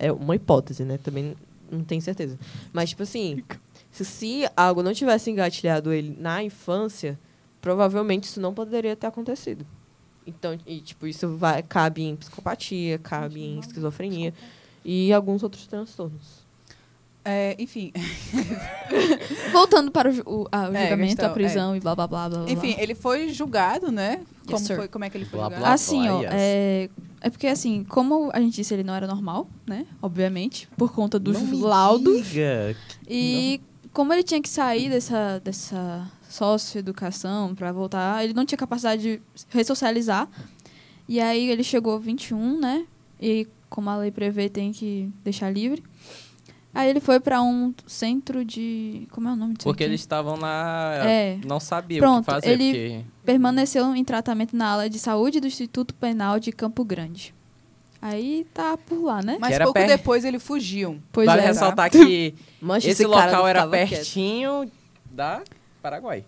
É uma hipótese, né? Também não tenho certeza. Mas, tipo assim, se algo não tivesse engatilhado ele na infância, provavelmente isso não poderia ter acontecido. Então, tipo, isso cabe em psicopatia, cabe em esquizofrenia e alguns outros transtornos. Enfim. Voltando para o julgamento, questão, a prisão e blá, blá, blá, blá. Enfim, ele foi julgado, né? Yes, sir. Como é que ele foi Blá, julgado? blá. Assim, ó, yes. é porque assim, como a gente disse, ele não era normal, né? Obviamente, por conta dos Não me laudos. diga. E como ele tinha que sair dessa socioeducação para voltar, ele não tinha capacidade de ressocializar. E aí ele chegou a 21, né? E como a lei prevê, tem que deixar livre. Aí ele foi para um centro de... Como é o nome disso Porque aqui? eles estavam lá, não sabiam o Pronto, que fazer. ele Porque... permaneceu em tratamento na ala de saúde do Instituto Penal de Campo Grande. Aí tá por lá, né? Mas era pouco depois ele fugiu. Pois vale é. ressaltar que Mancha, esse cara local não era ficava quieto. pertinho da Paraguai.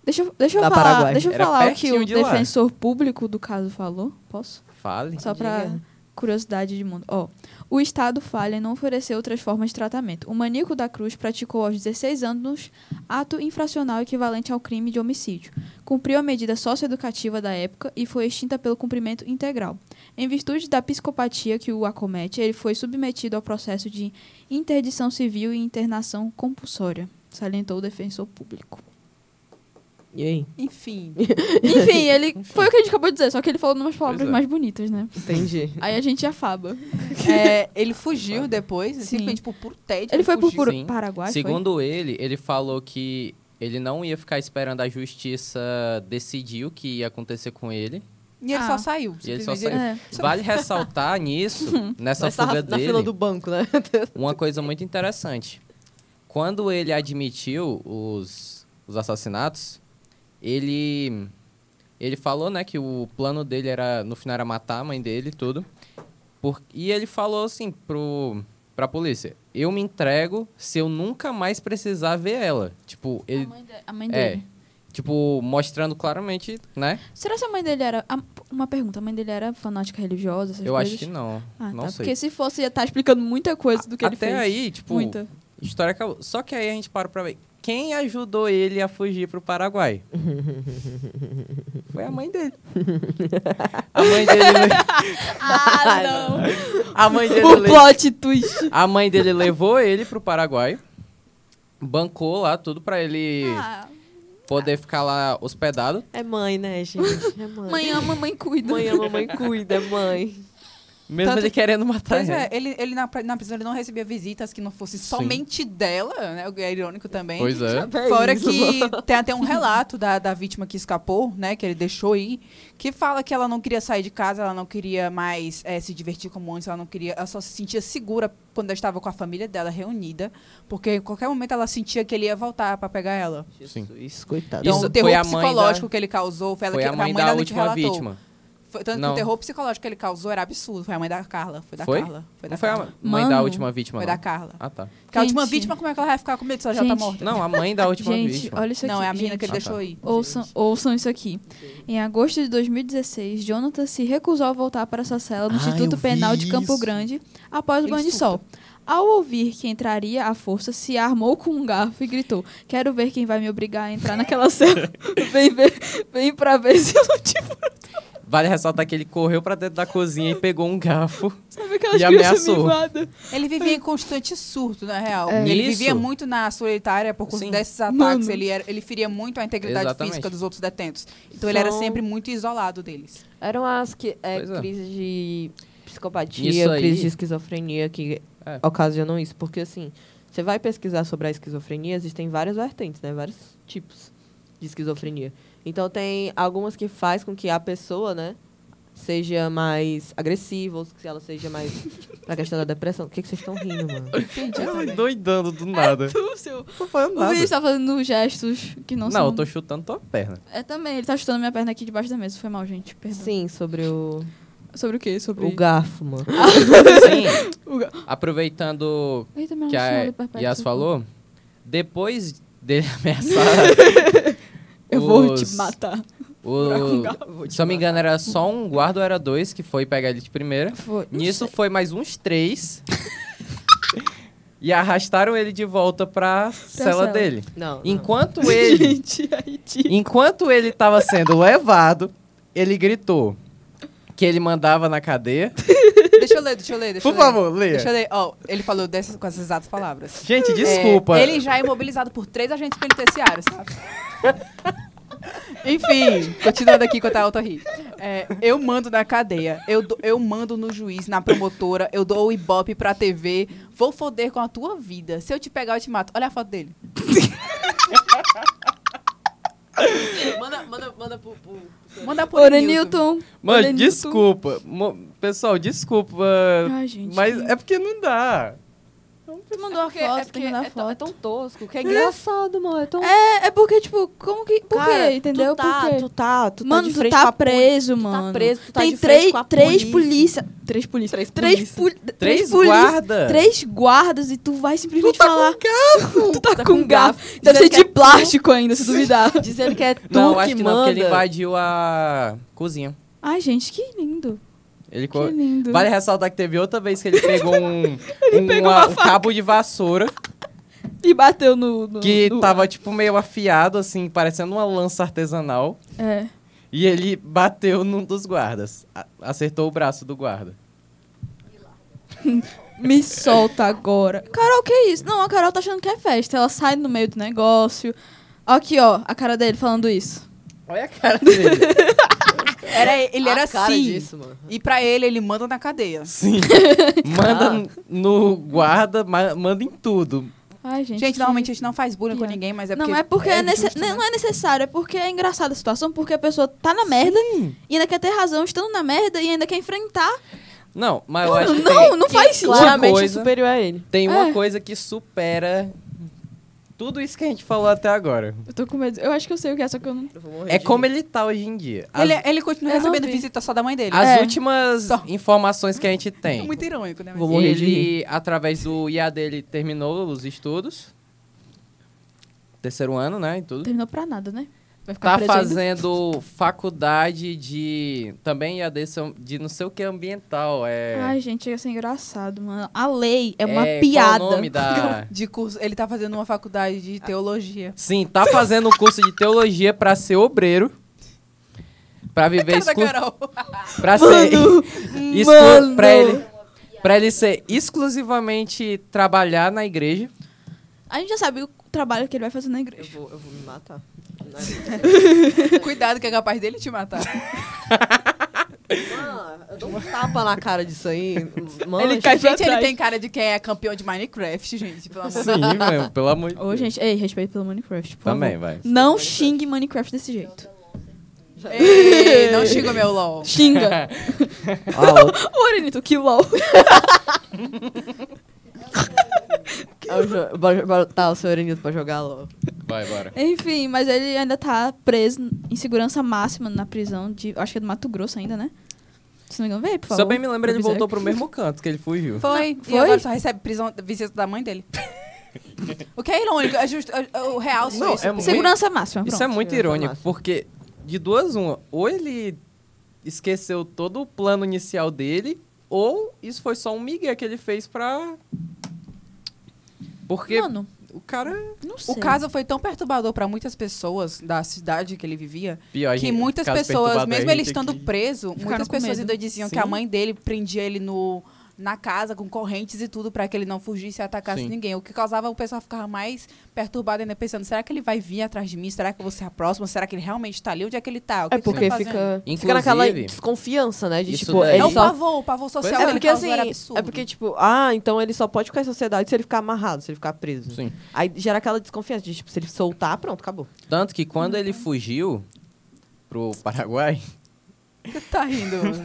Deixa eu Da falar, Paraguai. deixa eu Era falar o que pertinho o de lá. defensor público do caso falou. Posso? Fale. Só pra Diga. curiosidade de mundo. Ó, o Estado falha em não oferecer outras formas de tratamento. O maníaco da Cruz praticou aos 16 anos ato infracional equivalente ao crime de homicídio. Cumpriu a medida socioeducativa da época e foi extinta pelo cumprimento integral. Em virtude da psicopatia que o acomete, ele foi submetido ao processo de interdição civil e internação compulsória, salientou o defensor público. E aí? Enfim. Enfim, foi o que a gente acabou de dizer, só que ele falou umas palavras Pois é. mais bonitas, né? Entendi. Aí a gente afaba. Ele fugiu depois, Sim. simplesmente por puro tédio. Ele foi pro fugiu. Sim. Paraguai, Segundo ele falou que ele não ia ficar esperando a justiça decidir o que ia acontecer com ele. E ele só saiu. E ele só simplesmente. saiu. Vale ressaltar nisso, nessa Nós tava fuga na fila do dele, banco, né? uma coisa muito interessante. Quando ele admitiu os assassinatos, ele falou, né, que o plano dele era, no final, era matar a mãe dele e tudo. E ele falou assim pra polícia: eu me entrego se eu nunca mais precisar ver ela. Tipo, ele... A mãe dele. Tipo, mostrando claramente, né? Será que a mãe dele era... Uma pergunta, a mãe dele era fanática religiosa, essas Eu coisas? acho que não. Ah, não tá. sei. Porque se fosse, ia estar explicando muita coisa do que ele Até fez. aí, tipo, Muita. história acabou. Só que aí a gente para pra ver. Quem ajudou ele a fugir pro Paraguai? Foi a mãe dele. A mãe dele... Ah, não! A mãe dele, O plot twist. a mãe dele levou ele pro Paraguai. Bancou lá tudo pra ele poder ficar lá hospedado. É mãe, né, gente? É mãe. Mãe ama, mãe cuida. Mãe ama, mãe cuida, é mãe. Mesmo Tanto- ele querendo matar Pois ele. é, ele na prisão ele não recebia visitas que não fossem somente dela, né? O que é irônico também. Pois é. Fora isso. que tem até um relato da vítima que escapou, né? Que ele deixou ir, que fala que ela não queria sair de casa, ela não queria mais se divertir como antes, ela só se sentia segura quando ela estava com a família dela reunida, porque em qualquer momento ela sentia que ele ia voltar para pegar ela. Sim. Isso, coitado. Então, Isso o terror foi a mãe psicológico que ele causou foi ela Foi que a mãe dela da que última relatou. vítima. Tanto que Não. o terror psicológico que ele causou era absurdo. Foi a mãe da Carla. Foi da Foi? Carla. Foi da Não foi a Carla. mãe da Mano. última vítima, Foi não? da Carla. Ah, tá. Porque a última Gente. vítima, como é que ela vai ficar com medo se ela já tá Gente. morta? Não, a mãe da última Gente, vítima. olha isso aqui. Não, é a menina gente. que ele deixou ir. Ouçam isso aqui. Em agosto de 2016, Jonathan se recusou a voltar para sua cela no Ah, Instituto eu vi Penal de Campo isso. Grande após o Ele banho de sol. Ao ouvir que entraria à força, se armou com um garfo e gritou: quero ver quem vai me obrigar a entrar naquela cela. Vem pra ver se eu não te Vale ressaltar que ele correu pra dentro da cozinha e pegou um garfo. Sabe aquelas E crianças ameaçou. mimadas? Ele vivia em constante surto, na real. É. Ele Isso. vivia muito na solitária por conta Sim. desses ataques. Mano. Ele feria muito a integridade Exatamente. física dos outros detentos. Então ele era São- sempre muito isolado deles. Eram as Pois é. crises de psicopatia, Isso aí. crise de esquizofrenia que É. ocasionam isso. Porque, assim, você vai pesquisar sobre a esquizofrenia, existem várias vertentes, né? Vários tipos de esquizofrenia. Então, tem algumas que faz com que a pessoa, né, seja mais agressiva, ou que ela seja mais pra questão da depressão. O que vocês estão rindo, mano? Doidando do nada. O seu- Tô falando O nada. Vinícius tá fazendo gestos que não, Não, são... eu tô chutando tua perna. É também, ele tá chutando minha perna aqui debaixo da mesa. Foi mal, gente. Perdão. Sim, sobre o Sobre o quê? Sobre... o garfo, mano. Sim. O ga- Aproveitando Eita, meu que Senhor, a do perpétuo Yas socorro. falou, depois dele ameaçar... Eu vou os- te matar. Se eu me engano, era só um guarda ou era dois que foi pegar ele de primeira. Foi. Não Nisso sei. foi mais uns 3. E arrastaram ele de volta pra cela cela. dele. Não, não. Enquanto ele, Gente, Haiti. enquanto ele tava sendo levado, ele gritou que ele mandava na cadeia. deixa eu ler. Por favor, leia. Deixa eu ler. Ó, ele falou com essas exatas palavras. Gente, desculpa. Ele já é imobilizado por 3 agentes penitenciários, sabe? Enfim, continuando aqui enquanto a Alta ri. Eu mando na cadeia, eu mando no juiz, na promotora, eu dou o ibope pra TV, vou foder com a tua vida. Se eu te pegar, eu te mato. Olha a foto dele. Manda pro Orenilton. Mano, desculpa. Pessoal, desculpa. Ai, gente. Mas é porque não dá. Tu mandou a foto, tem que mandar a foto. É tão tosco, que é engraçado, mano. É tão... É porque, tipo, como que... Por Cara, quê? Entendeu? Tu tá, por quê? tu tá Mano, de tu frente tá com a preso, tu mano. tá preso, tu tá Tem de frente com a três polícia. polícia. Três polícia. Três guardas. 3 guardas e tu vai simplesmente falar... Tu tá com com garfo. garfo. Deve ser Dizendo que de plástico ainda, se duvidar. Dizendo que é tu Não, que acho que não, manda. porque ele invadiu a cozinha. Ai, gente, que lindo. Ele Que lindo. Vale ressaltar que teve outra vez que ele pegou um cabo de vassoura E bateu no... que no- tava, tipo, meio afiado, assim, parecendo uma lança artesanal. É. E ele bateu num dos guardas. Acertou o braço do guarda. Me solta agora. Carol, que isso? Não, a Carol tá achando que é festa. Ela sai no meio do negócio. Aqui, ó, a cara dele falando isso. Olha a cara dele. Ele era A cara assim. disso, mano. E pra ele manda na cadeia. Sim. Manda no guarda, manda em tudo. Ai, gente. Gente, que- normalmente a gente não faz bullying com piada. ninguém, mas é Não, porque... é porque justo, né? não é necessário, é porque é engraçada a situação, porque a pessoa tá na merda e ainda quer ter razão estando na merda e ainda quer enfrentar. Não, mas eu acho que Não faz sentido. Claramente coisa- superior a ele. tem uma É. coisa que supera tudo isso que a gente falou até agora. Eu tô com medo. Eu acho que eu sei o que é, só que eu não... Eu vou morrer É de como rir. ele tá hoje em dia. Ele continua Eu não recebendo vi. visita só da mãe dele. As É. últimas Só. informações que a gente É tem. muito irônico, né? Vou morrer de Ele, através do IA dele, terminou os estudos. Terceiro ano, né? E tudo. Terminou pra nada, né? Vai ficar Tá preso ainda. fazendo faculdade de... Também IAD de não sei o que ambiental. Ai, gente, ia ser engraçado, mano. A lei é uma Qual piada. o nome da... De curso, ele tá fazendo uma faculdade de teologia. Sim, tá fazendo um curso de teologia pra ser obreiro. Pra viver Cada Carol. pra ser mano. pra ele ser exclusivamente trabalhar na igreja. A gente já sabe o trabalho que ele vai fazer na igreja. Eu vou me matar. Cuidado que é capaz dele te matar. Mano, eu dou um tapa na cara disso aí. Mano, Ele cai pra Gente, ele trás. tem cara de quem é campeão de Minecraft, gente. Pelo amor de Sim, meu, pelo amor de Ô, Deus. gente, ei, respeito pelo Minecraft, por Também, favor. vai. Não xingue Minecraft desse jeito. Ei, não xinga meu LOL. Xinga. Ah, Ô, Orenito, que LOL. bora botar o seu Erenito pra jogar LOL. Vai, bora. Enfim, mas ele ainda tá preso em segurança máxima na prisão de... Acho que é do Mato Grosso ainda, né? Se não me engano, vem aí, por favor. Se eu bem me lembro, ele Pro voltou Berserk. pro mesmo canto que ele fugiu. Foi. Foi? E agora só recebe visita da mãe dele. O que é irônico, é justo, o real Não, isso. é muito- Segurança máxima, Isso pronto. é muito Sim, irônico, massa. porque de duas uma, ou ele esqueceu todo o plano inicial dele, ou isso foi só um migué que ele fez pra... Porque Mano, o cara... não sei. O caso foi tão perturbador pra muitas pessoas da cidade que ele vivia, Pior, que gente, muitas caso pessoas, perturbador, mesmo a ele gente estando aqui- preso, Ficaram muitas com pessoas medo. ainda diziam que Sim. a mãe dele prendia ele na casa com correntes e tudo pra que ele não fugisse e atacasse Sim. ninguém. O que causava o pessoal ficar mais perturbado ainda pensando, será que ele vai vir atrás de mim? Será que eu vou ser a próxima? Será que ele realmente tá ali? Onde é que ele tá? O que É que ele porque tá fazendo? fica naquela Inclusive, desconfiança, né? De isso tipo, daí- ele É o só... pavor social Pois que É ele porque causou assim, era absurdo. é porque tipo, então ele só pode ficar em sociedade se ele ficar amarrado, se ele ficar preso. Sim. Aí gera aquela desconfiança de tipo, se ele soltar, pronto, acabou. Tanto que quando ele fugiu pro Paraguai... Você tá rindo, mano.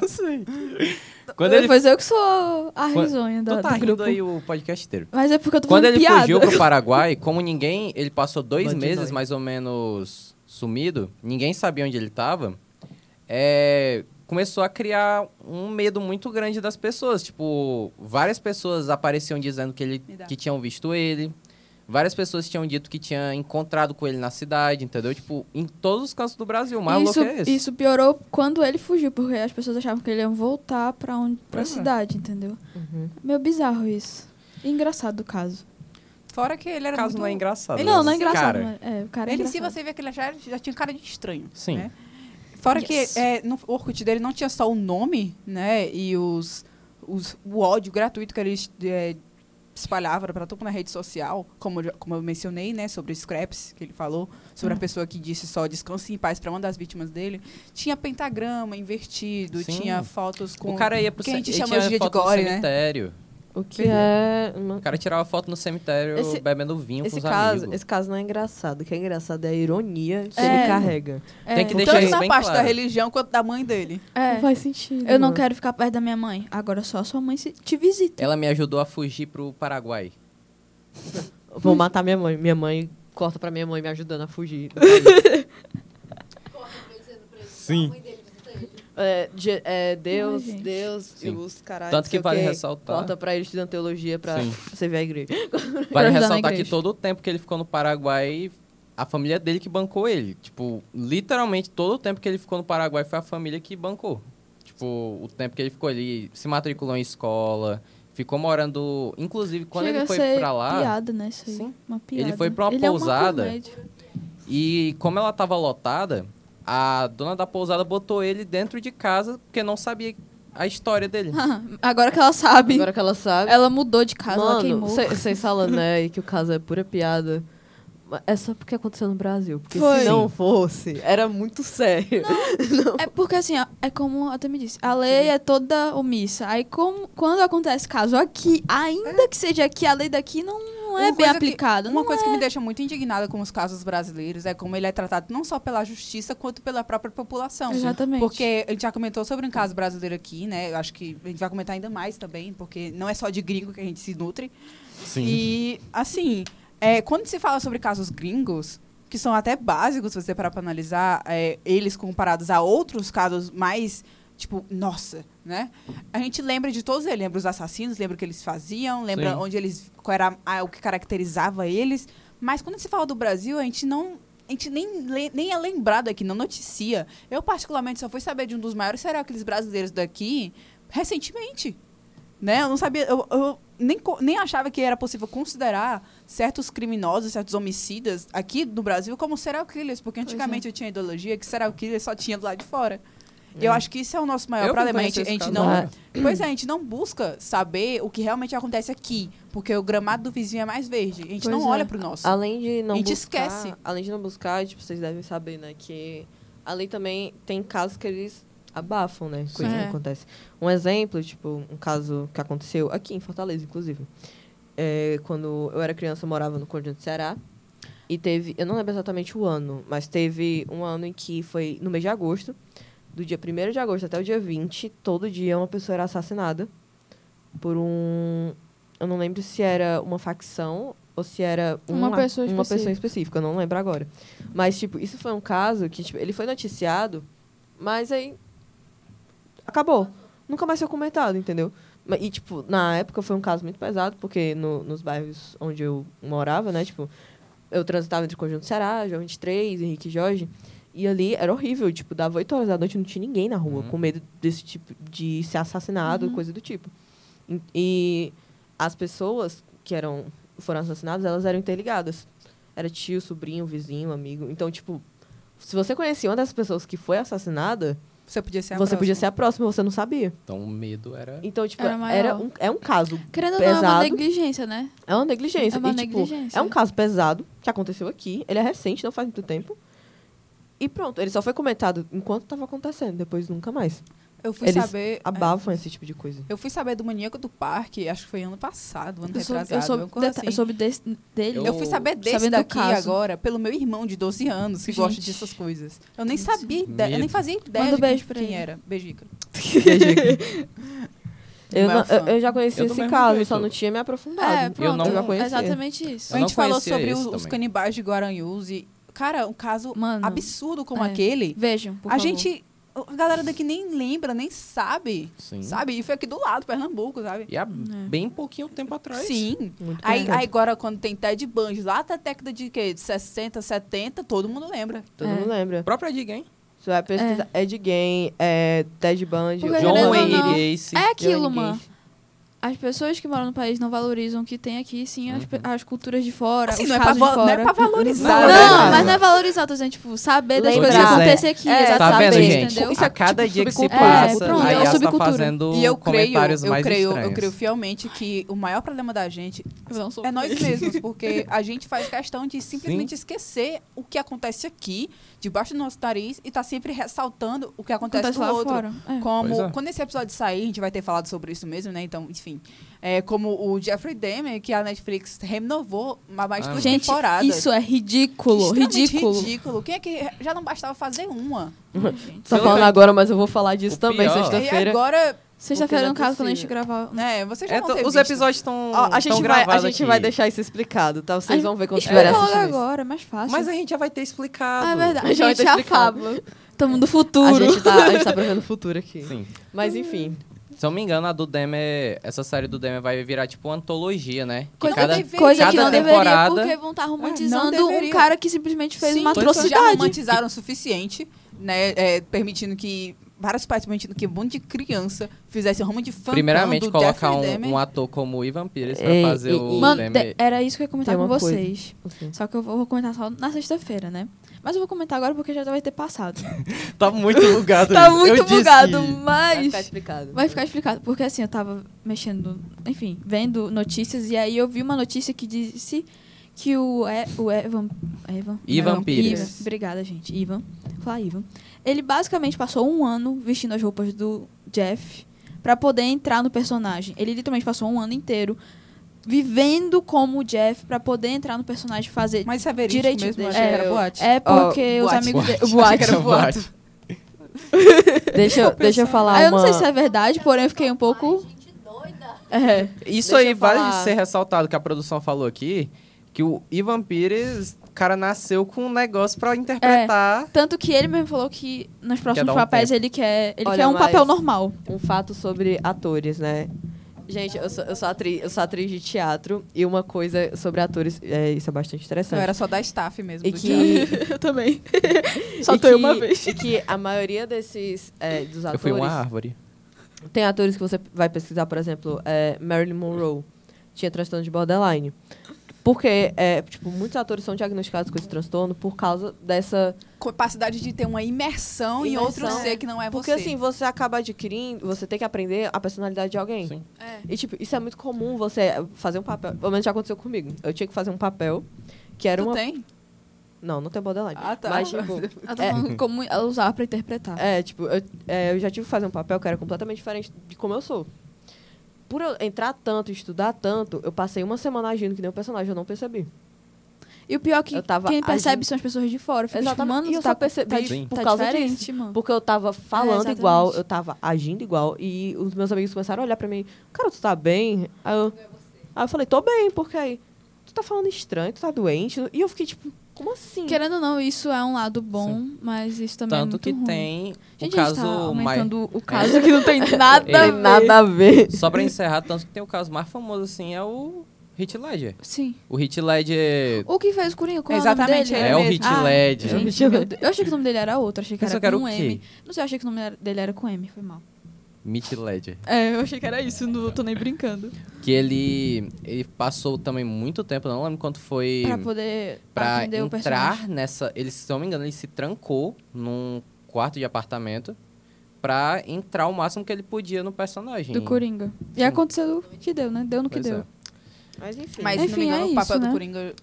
Quando ele... Pois eu que sou a risonha Tu do tá rindo grupo. aí o podcast inteiro. Mas é porque eu tô Quando fazendo ele piada. fugiu pro Paraguai, como ninguém... Ele passou 2 Bandidói. meses, mais ou menos, sumido. Ninguém sabia onde ele tava. Começou a criar um medo muito grande das pessoas. Tipo, várias pessoas apareciam dizendo Me dá. que tinham visto ele. Várias pessoas tinham dito que tinham encontrado com ele na cidade, entendeu? Tipo, em todos os cantos do Brasil. O mais louco é esse. Isso piorou quando ele fugiu, porque as pessoas achavam que ele ia voltar pra Pois é. cidade, entendeu? Meio bizarro isso. E engraçado o caso. Fora que ele O era caso muito... não é engraçado. Não, não é mas, engraçado. cara, Mas o cara é Ele, se engraçado. você ver que ele já tinha cara de estranho. Sim. Né? Fora Yes. que no Orkut dele não tinha só o nome, né? E os o ódio gratuito que ele espalhava para tudo na rede social, como eu mencionei, né, sobre o Scraps, que ele falou, sobre a pessoa que disse só descanse em paz para uma das vítimas dele. Tinha pentagrama invertido, Sim. Tinha fotos com... O cara ia pro que a gente ele chama tinha hoje de foto no gore, né? cemitério. O que é... O cara tirava foto no cemitério bebendo vinho com os amigos. Esse caso não é engraçado. O que é engraçado é a ironia que É. ele carrega. Tem que deixar Tanto isso na bem parte claro. da religião quanto da mãe dele. Não faz sentido. Eu não mano. quero ficar perto da minha mãe. Agora só a sua mãe te visita. Ela me ajudou a fugir pro Paraguai. Vou matar minha mãe. Minha mãe corta pra minha mãe me ajudando a fugir. Sim. Deus, Ai, gente. Deus Sim. e os caralho. Tanto não que sei o vale quê. ressaltar. Corta pra ele estudando teologia pra Sim. você ver a igreja. Vale ajudar na ressaltar que igreja. todo o tempo que ele ficou no Paraguai, a família dele que bancou ele. Tipo, literalmente todo o tempo que ele ficou no Paraguai foi a família que bancou. Tipo, o tempo que ele ficou ali, se matriculou em escola, ficou morando... Inclusive, quando Chega ele a foi ser pra lá... piada, né? Isso aí. Sim. Uma piada. Ele foi pra uma Ele é pousada. comédia. E como ela tava lotada, a dona da pousada botou ele dentro de casa porque não sabia a história dele. Agora que ela sabe. Agora que ela sabe. Ela mudou de casa, ela Mano, queimou. vocês falando, né, que o caso é pura piada. Mas é só porque aconteceu no Brasil. Porque Foi. se não fosse, era muito sério. É porque assim, ó, é como até me disse, a lei é toda omissa. Aí quando acontece caso aqui, ainda que seja aqui, a lei daqui não é Uma bem coisa aplicada. Uma não coisa é. que me deixa muito indignada com os casos brasileiros é como ele é tratado não só pela justiça, quanto pela própria população. Exatamente. Porque a gente já comentou sobre um caso brasileiro aqui, né? Eu acho que a gente vai comentar ainda mais também, porque não é só de gringo que a gente se nutre. Sim. E, assim, quando se fala sobre casos gringos, que são até básicos, se você parar para analisar, eles comparados a outros casos mais, tipo, nossa, né? A gente lembra de todos eles, lembra os assassinos, lembra o que eles faziam, lembra Sim. onde eles, qual era o que caracterizava eles. Mas quando se fala do Brasil, a gente nem é lembrado aqui, não noticia. Eu, particularmente, só fui saber de um dos maiores serial killers brasileiros daqui recentemente. Né? Eu não sabia, eu nem achava que era possível considerar certos criminosos, certos homicidas aqui no Brasil como serial killers, porque antigamente eu tinha a ideologia que serial killers só tinha do lado de fora. E eu acho que isso é o nosso maior Eu problema. A conheço gente esse caso não, agora. pois é, a gente não busca saber o que realmente acontece aqui, porque o gramado do vizinho é mais verde. A gente Pois não é. olha pro nosso. Além de não A gente buscar, esquece. Além de não buscar, tipo, vocês devem saber, né, que a lei também tem casos que eles abafam, né, coisa que É. acontece. Um exemplo, tipo, um caso que aconteceu aqui em Fortaleza, inclusive. Quando eu era criança, eu morava no Conjunto Ceará. E teve, eu não lembro exatamente o ano, mas teve um ano em que foi no mês de agosto, do dia 1º de agosto até o dia 20, todo dia uma pessoa era assassinada por um... Eu não lembro se era uma facção ou se era Uma pessoa específica, eu não lembro agora. Mas, tipo, isso foi um caso que, tipo, ele foi noticiado, mas aí acabou. Nunca mais foi comentado, entendeu? E, tipo, na época foi um caso muito pesado, porque nos bairros onde eu morava, né, tipo, eu transitava entre o Conjunto Ceará, João 23, Henrique e Jorge, e ali era horrível, tipo, dava 8 horas da noite e não tinha ninguém na rua, com medo desse tipo, de ser assassinado, coisa do tipo. E as pessoas que foram assassinadas, elas eram interligadas. Era tio, sobrinho, vizinho, amigo. Então, tipo, se você conhecia uma dessas pessoas que foi assassinada, Você podia ser a você próxima. podia ser a próxima, você não sabia. Então o medo era... Então, tipo, Era maior. é um caso Querendo ou não, é uma pesado. negligência, né? É uma negligência. É uma E, tipo, negligência. é um caso pesado que aconteceu aqui. Ele é recente, não faz muito tempo. E pronto, ele só foi comentado enquanto estava acontecendo, depois nunca mais. Eu fui Eles saber... abafam esse tipo de coisa. Eu fui saber do Maníaco do Parque, acho que foi ano passado, ano retrasado. Eu soube dele. Eu fui saber desse Sabendo do daqui caso. agora pelo meu irmão de 12 anos, que Gente. gosta dessas coisas. Eu nem sabia ideia, eu nem fazia ideia Manda de beijo pra quem ele. era. Beijica. Eu já conheci Eu do esse mesmo caso, jeito. só não tinha me aprofundado. Pronto, não- eu já conhecia. exatamente isso. Eu A não gente falou conhecia sobre esse os também. canibais de Guaranhuns e, cara, um caso Mano, absurdo como é. aquele. Vejam, por A favor. gente... A galera daqui nem lembra, nem sabe. Sim. Sabe? E foi aqui do lado, Pernambuco, sabe? E há bem pouquinho tempo atrás. Sim. Muito Aí complicado. agora, quando tem Ted Bundy, lá até a década de quê? De 60, 70, todo mundo lembra. Todo mundo lembra. O próprio Ed Gein. Você vai pesquisar Ed Gein, Ted Bundy, Porque John querendo ou Wayne não, Gacy. É aquilo, Johnny mano. Gacy. as pessoas que moram no país não valorizam o que tem aqui, sim, as culturas de fora, Assim, os não é casos de fora. não é pra valorizar. Não, né? mas não é valorizar, tô dizendo, tipo, saber das Lembrar. coisas que acontecem aqui, É, Tá vendo, exatamente, gente? entendeu? Isso é A cada tipo dia que se subcultura. passa, Pronto, a é uma Yas tá subcultura. fazendo E eu comentários mais creio estranhos. fielmente que o maior problema da gente Não sou é nós mesmos, porque a gente faz questão de simplesmente esquecer o que acontece aqui, debaixo do nosso nariz, e tá sempre ressaltando o que acontece no lá outro. fora. É. Como, Pois é. quando esse episódio sair, a gente vai ter falado sobre isso mesmo, né? Então, enfim. Como o Jeffrey Dahmer, que a Netflix renovou mais duas Gente, temporadas. isso é ridículo, Extremamente ridículo. ridículo. Quem é que já não bastava fazer uma? Tô falando agora, mas eu vou falar disso O também, pior- E sexta-feira. agora, Sexta-feira, no Porque não é caso, quando a gente possível. gravar. né, você já vão ter Os visto. episódios estão Ó, a gente gravados vai aqui. deixar isso explicado, tá? Vocês vão ver quando Explica tiver logo assistindo isso. agora, é mais fácil. Mas a gente já vai ter explicado. Ah, é verdade. A gente vai ter a explicado. fábula. Estamos no futuro. A gente tá prevendo o futuro aqui. Sim. Mas enfim. Se eu não me engano, a do Dahmer, essa série do Dahmer vai virar tipo uma antologia, né? Que Coisa, cada- coisa que cada não deveria, temporada- porque vão estar romantizando não um deveria. cara que simplesmente fez Sim, uma já atrocidade. romantizaram o suficiente, né? Permitindo que várias partes permitindo que um monte de criança fizesse um romance de fã Primeiramente, do colocar Jeffrey Dahmer. um ator como o Ivan Pires pra Ei, fazer e- o Mano, Dahmer. era isso que eu ia comentar Tem com uma coisa. vocês. Só que eu vou comentar só na sexta-feira, né? Mas eu vou comentar agora porque já vai ter passado. Tá muito bugado Tá isso. muito Eu disse bugado, que- Vai mas... ficar explicado. Vai ficar explicado. Porque assim, eu tava mexendo, enfim, vendo notícias e aí eu vi uma notícia que disse que o Ivan Pires. Ivan, obrigada, gente. Ivan. Vou falar Ivan. Ele basicamente passou um ano vestindo as roupas do Jeff pra poder entrar no personagem. Ele literalmente passou um ano inteiro vivendo como o Jeff pra poder entrar no personagem e fazer Mas isso é verídico direitinho mesmo, eu dele. achei que era boate. É porque os boate. amigos dele... Boate. Boate. Achei que era boate. Deixa eu falar Ah, eu não uma... sei se é verdade, porém eu fiquei um pouco... É. Isso Deixa aí eu vale falar. ser ressaltado, que a produção falou aqui, que o Ivan Pires, o cara nasceu com um negócio pra interpretar. Tanto que ele mesmo falou que nos próximos dar um papéis tempo. ele quer Olha, um mas- papel normal. Um fato sobre atores, né? Gente, eu sou atriz de teatro e uma coisa sobre atores, isso é bastante Eu interessante. era só da staff mesmo E do que, teatro. Eu também. e que- E que a maioria dos Eu fui uma atores... árvore. Tem atores que você vai pesquisar, por exemplo, Marilyn Monroe tinha transtorno de borderline. Porque, muitos atores são diagnosticados com esse transtorno por causa dessa... Capacidade de ter uma imersão em outro Imersão. ser que não é Porque, você. assim, você acaba adquirindo... Você tem que aprender a personalidade de alguém. Sim. E, isso é muito comum, você fazer um papel... Pelo menos já aconteceu comigo. Eu tinha que fazer um papel que era Tu uma... tem? Não tem borderline. Ah, tá. Mas, tipo... Ela tá falando como ela usava pra interpretar. eu já tive que fazer um papel que era completamente diferente de como eu sou. Por eu entrar tanto, estudar tanto, eu passei uma semana agindo que nem o personagem, eu não percebi. E o pior é que Eu tava quem percebe agindo- são as pessoas de fora. Fica, tipo, Exatamente. mano, E eu tá, só percebi Sim. por tá causa diferente, disso. mano. Porque eu tava falando exatamente. igual, eu tava agindo igual. E os meus amigos começaram a olhar pra mim. Cara, tu tá bem? Aí eu falei, tô bem, porque aí... Tu tá falando estranho, tu tá doente? E eu fiquei tipo, como assim? Querendo ou não, isso é um lado bom, mas isso também é Tanto muito que ruim. tem Gente, o a gente caso tá mais... aumentando o caso que não tem nada Tem a ver. nada a ver. Só pra encerrar, tanto que tem o caso mais famoso, assim, é o Heath Ledger. Sim. O Heath Ledger O que fez o Coringa? Qual Exatamente, é o nome ele dele? é o mesmo. Heath Ledger. Gente, meu Deus. Eu achei que o nome dele era outro. Achei que Pensou era que era com o um quê? M. Não sei, eu achei que o nome dele era com M. Foi mal. Heath Ledger. É, eu achei que era isso. Não tô nem brincando. Que ele passou também muito tempo, não lembro quanto foi... Pra poder Pra atender o personagem. entrar nessa... Ele, se não me engano, ele se trancou num quarto de apartamento pra entrar o máximo que ele podia no personagem. Do Coringa. E Sim. aconteceu o que deu, né? Deu no que Pois deu. é. Mas enfim. Mas, se não Enfim, me engano, é o papel isso, do né? Coringa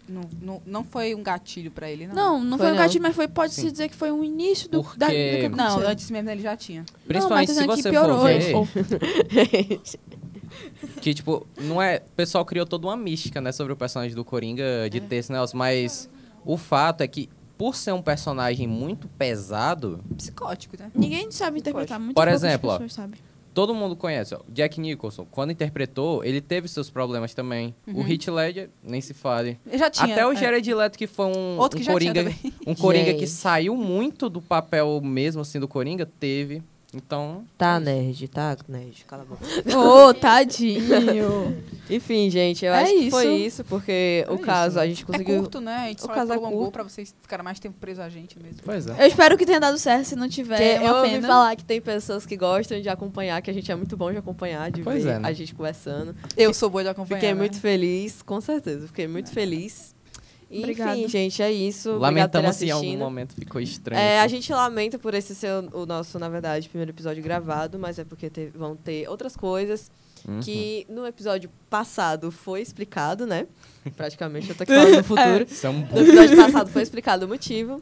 não foi um gatilho pra ele, não. Não Foi foi um não. gatilho, mas pode-se Sim. dizer que foi um início do Porque- do que Não, aconteceu. antes mesmo ele já tinha. Principalmente Não, se mas você piorou, for ver... gente. Que, tipo, não é... O pessoal criou toda uma mística, né, sobre o personagem do Coringa, de ter esse negócio, mas o fato é que, por ser um personagem muito pesado, Psicótico, né? Ninguém sabe interpretar. Muitas Por poucas exemplo, ó, pessoas sabem. todo mundo conhece, ó, Jack Nicholson, quando interpretou, ele teve seus problemas também. O Heath Ledger, nem se fale. Ele já tinha. Até o Jared Leto, que foi Outro um que já tinha Coringa, também. um Coringa que Gente. saiu muito do papel mesmo, assim, do Coringa, teve Então... Tá, nerd, cala a boca. Ô, tadinho. Enfim, gente, eu É acho que isso. foi isso, porque o caso, a gente É conseguiu... curto, né? A gente O só caso é prolongou curto. pra vocês ficarem mais tempo presos a gente mesmo. Pois é. Eu espero que tenha dado certo, se não tiver, Porque é eu uma ouvi pena. falar que tem pessoas que gostam de acompanhar, que a gente é muito bom de acompanhar, de Pois ver é, né? a gente conversando. Eu sou boa de acompanhar. Fiquei né? muito feliz, com certeza. Fiquei muito feliz. E, Obrigada. enfim, gente, é isso. Obrigado por Lamentamos se em assistindo. algum momento ficou estranho. É, a aqui. gente lamenta por esse ser o nosso, na verdade, primeiro episódio gravado, mas é porque vão ter outras coisas Uhum. que no episódio passado foi explicado, né? Praticamente, eu tô aqui falando no futuro. São No episódio passado foi explicado o motivo.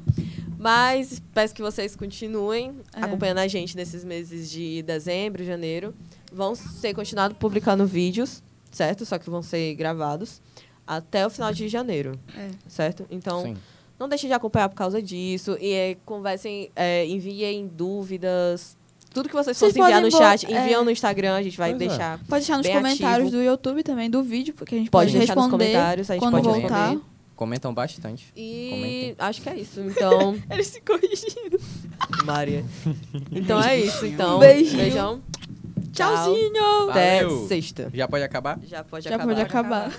Mas peço que vocês continuem acompanhando a gente nesses meses de dezembro, janeiro. Vão ser continuados publicando vídeos, certo? Só que vão ser gravados até o final de janeiro, certo? Então, Sim. não deixem de acompanhar por causa disso. E conversem, enviem dúvidas. Tudo que vocês Vocês possam enviar no podem chat, enviam no Instagram, a gente vai Pois é. deixar. Pode deixar nos bem comentários ativo. do YouTube também, do vídeo, porque a gente Pode pode deixar nos responder comentários, a gente quando pode voltar. responder. Comentam bastante. E Comentem. acho que é isso. Então, Eles se corrigindo. Maria. Então é isso. Então, Beijinho. beijão. Tchau. Tchauzinho! Até Valeu. sexta. Já pode acabar? Já pode Já acabar. pode acabar.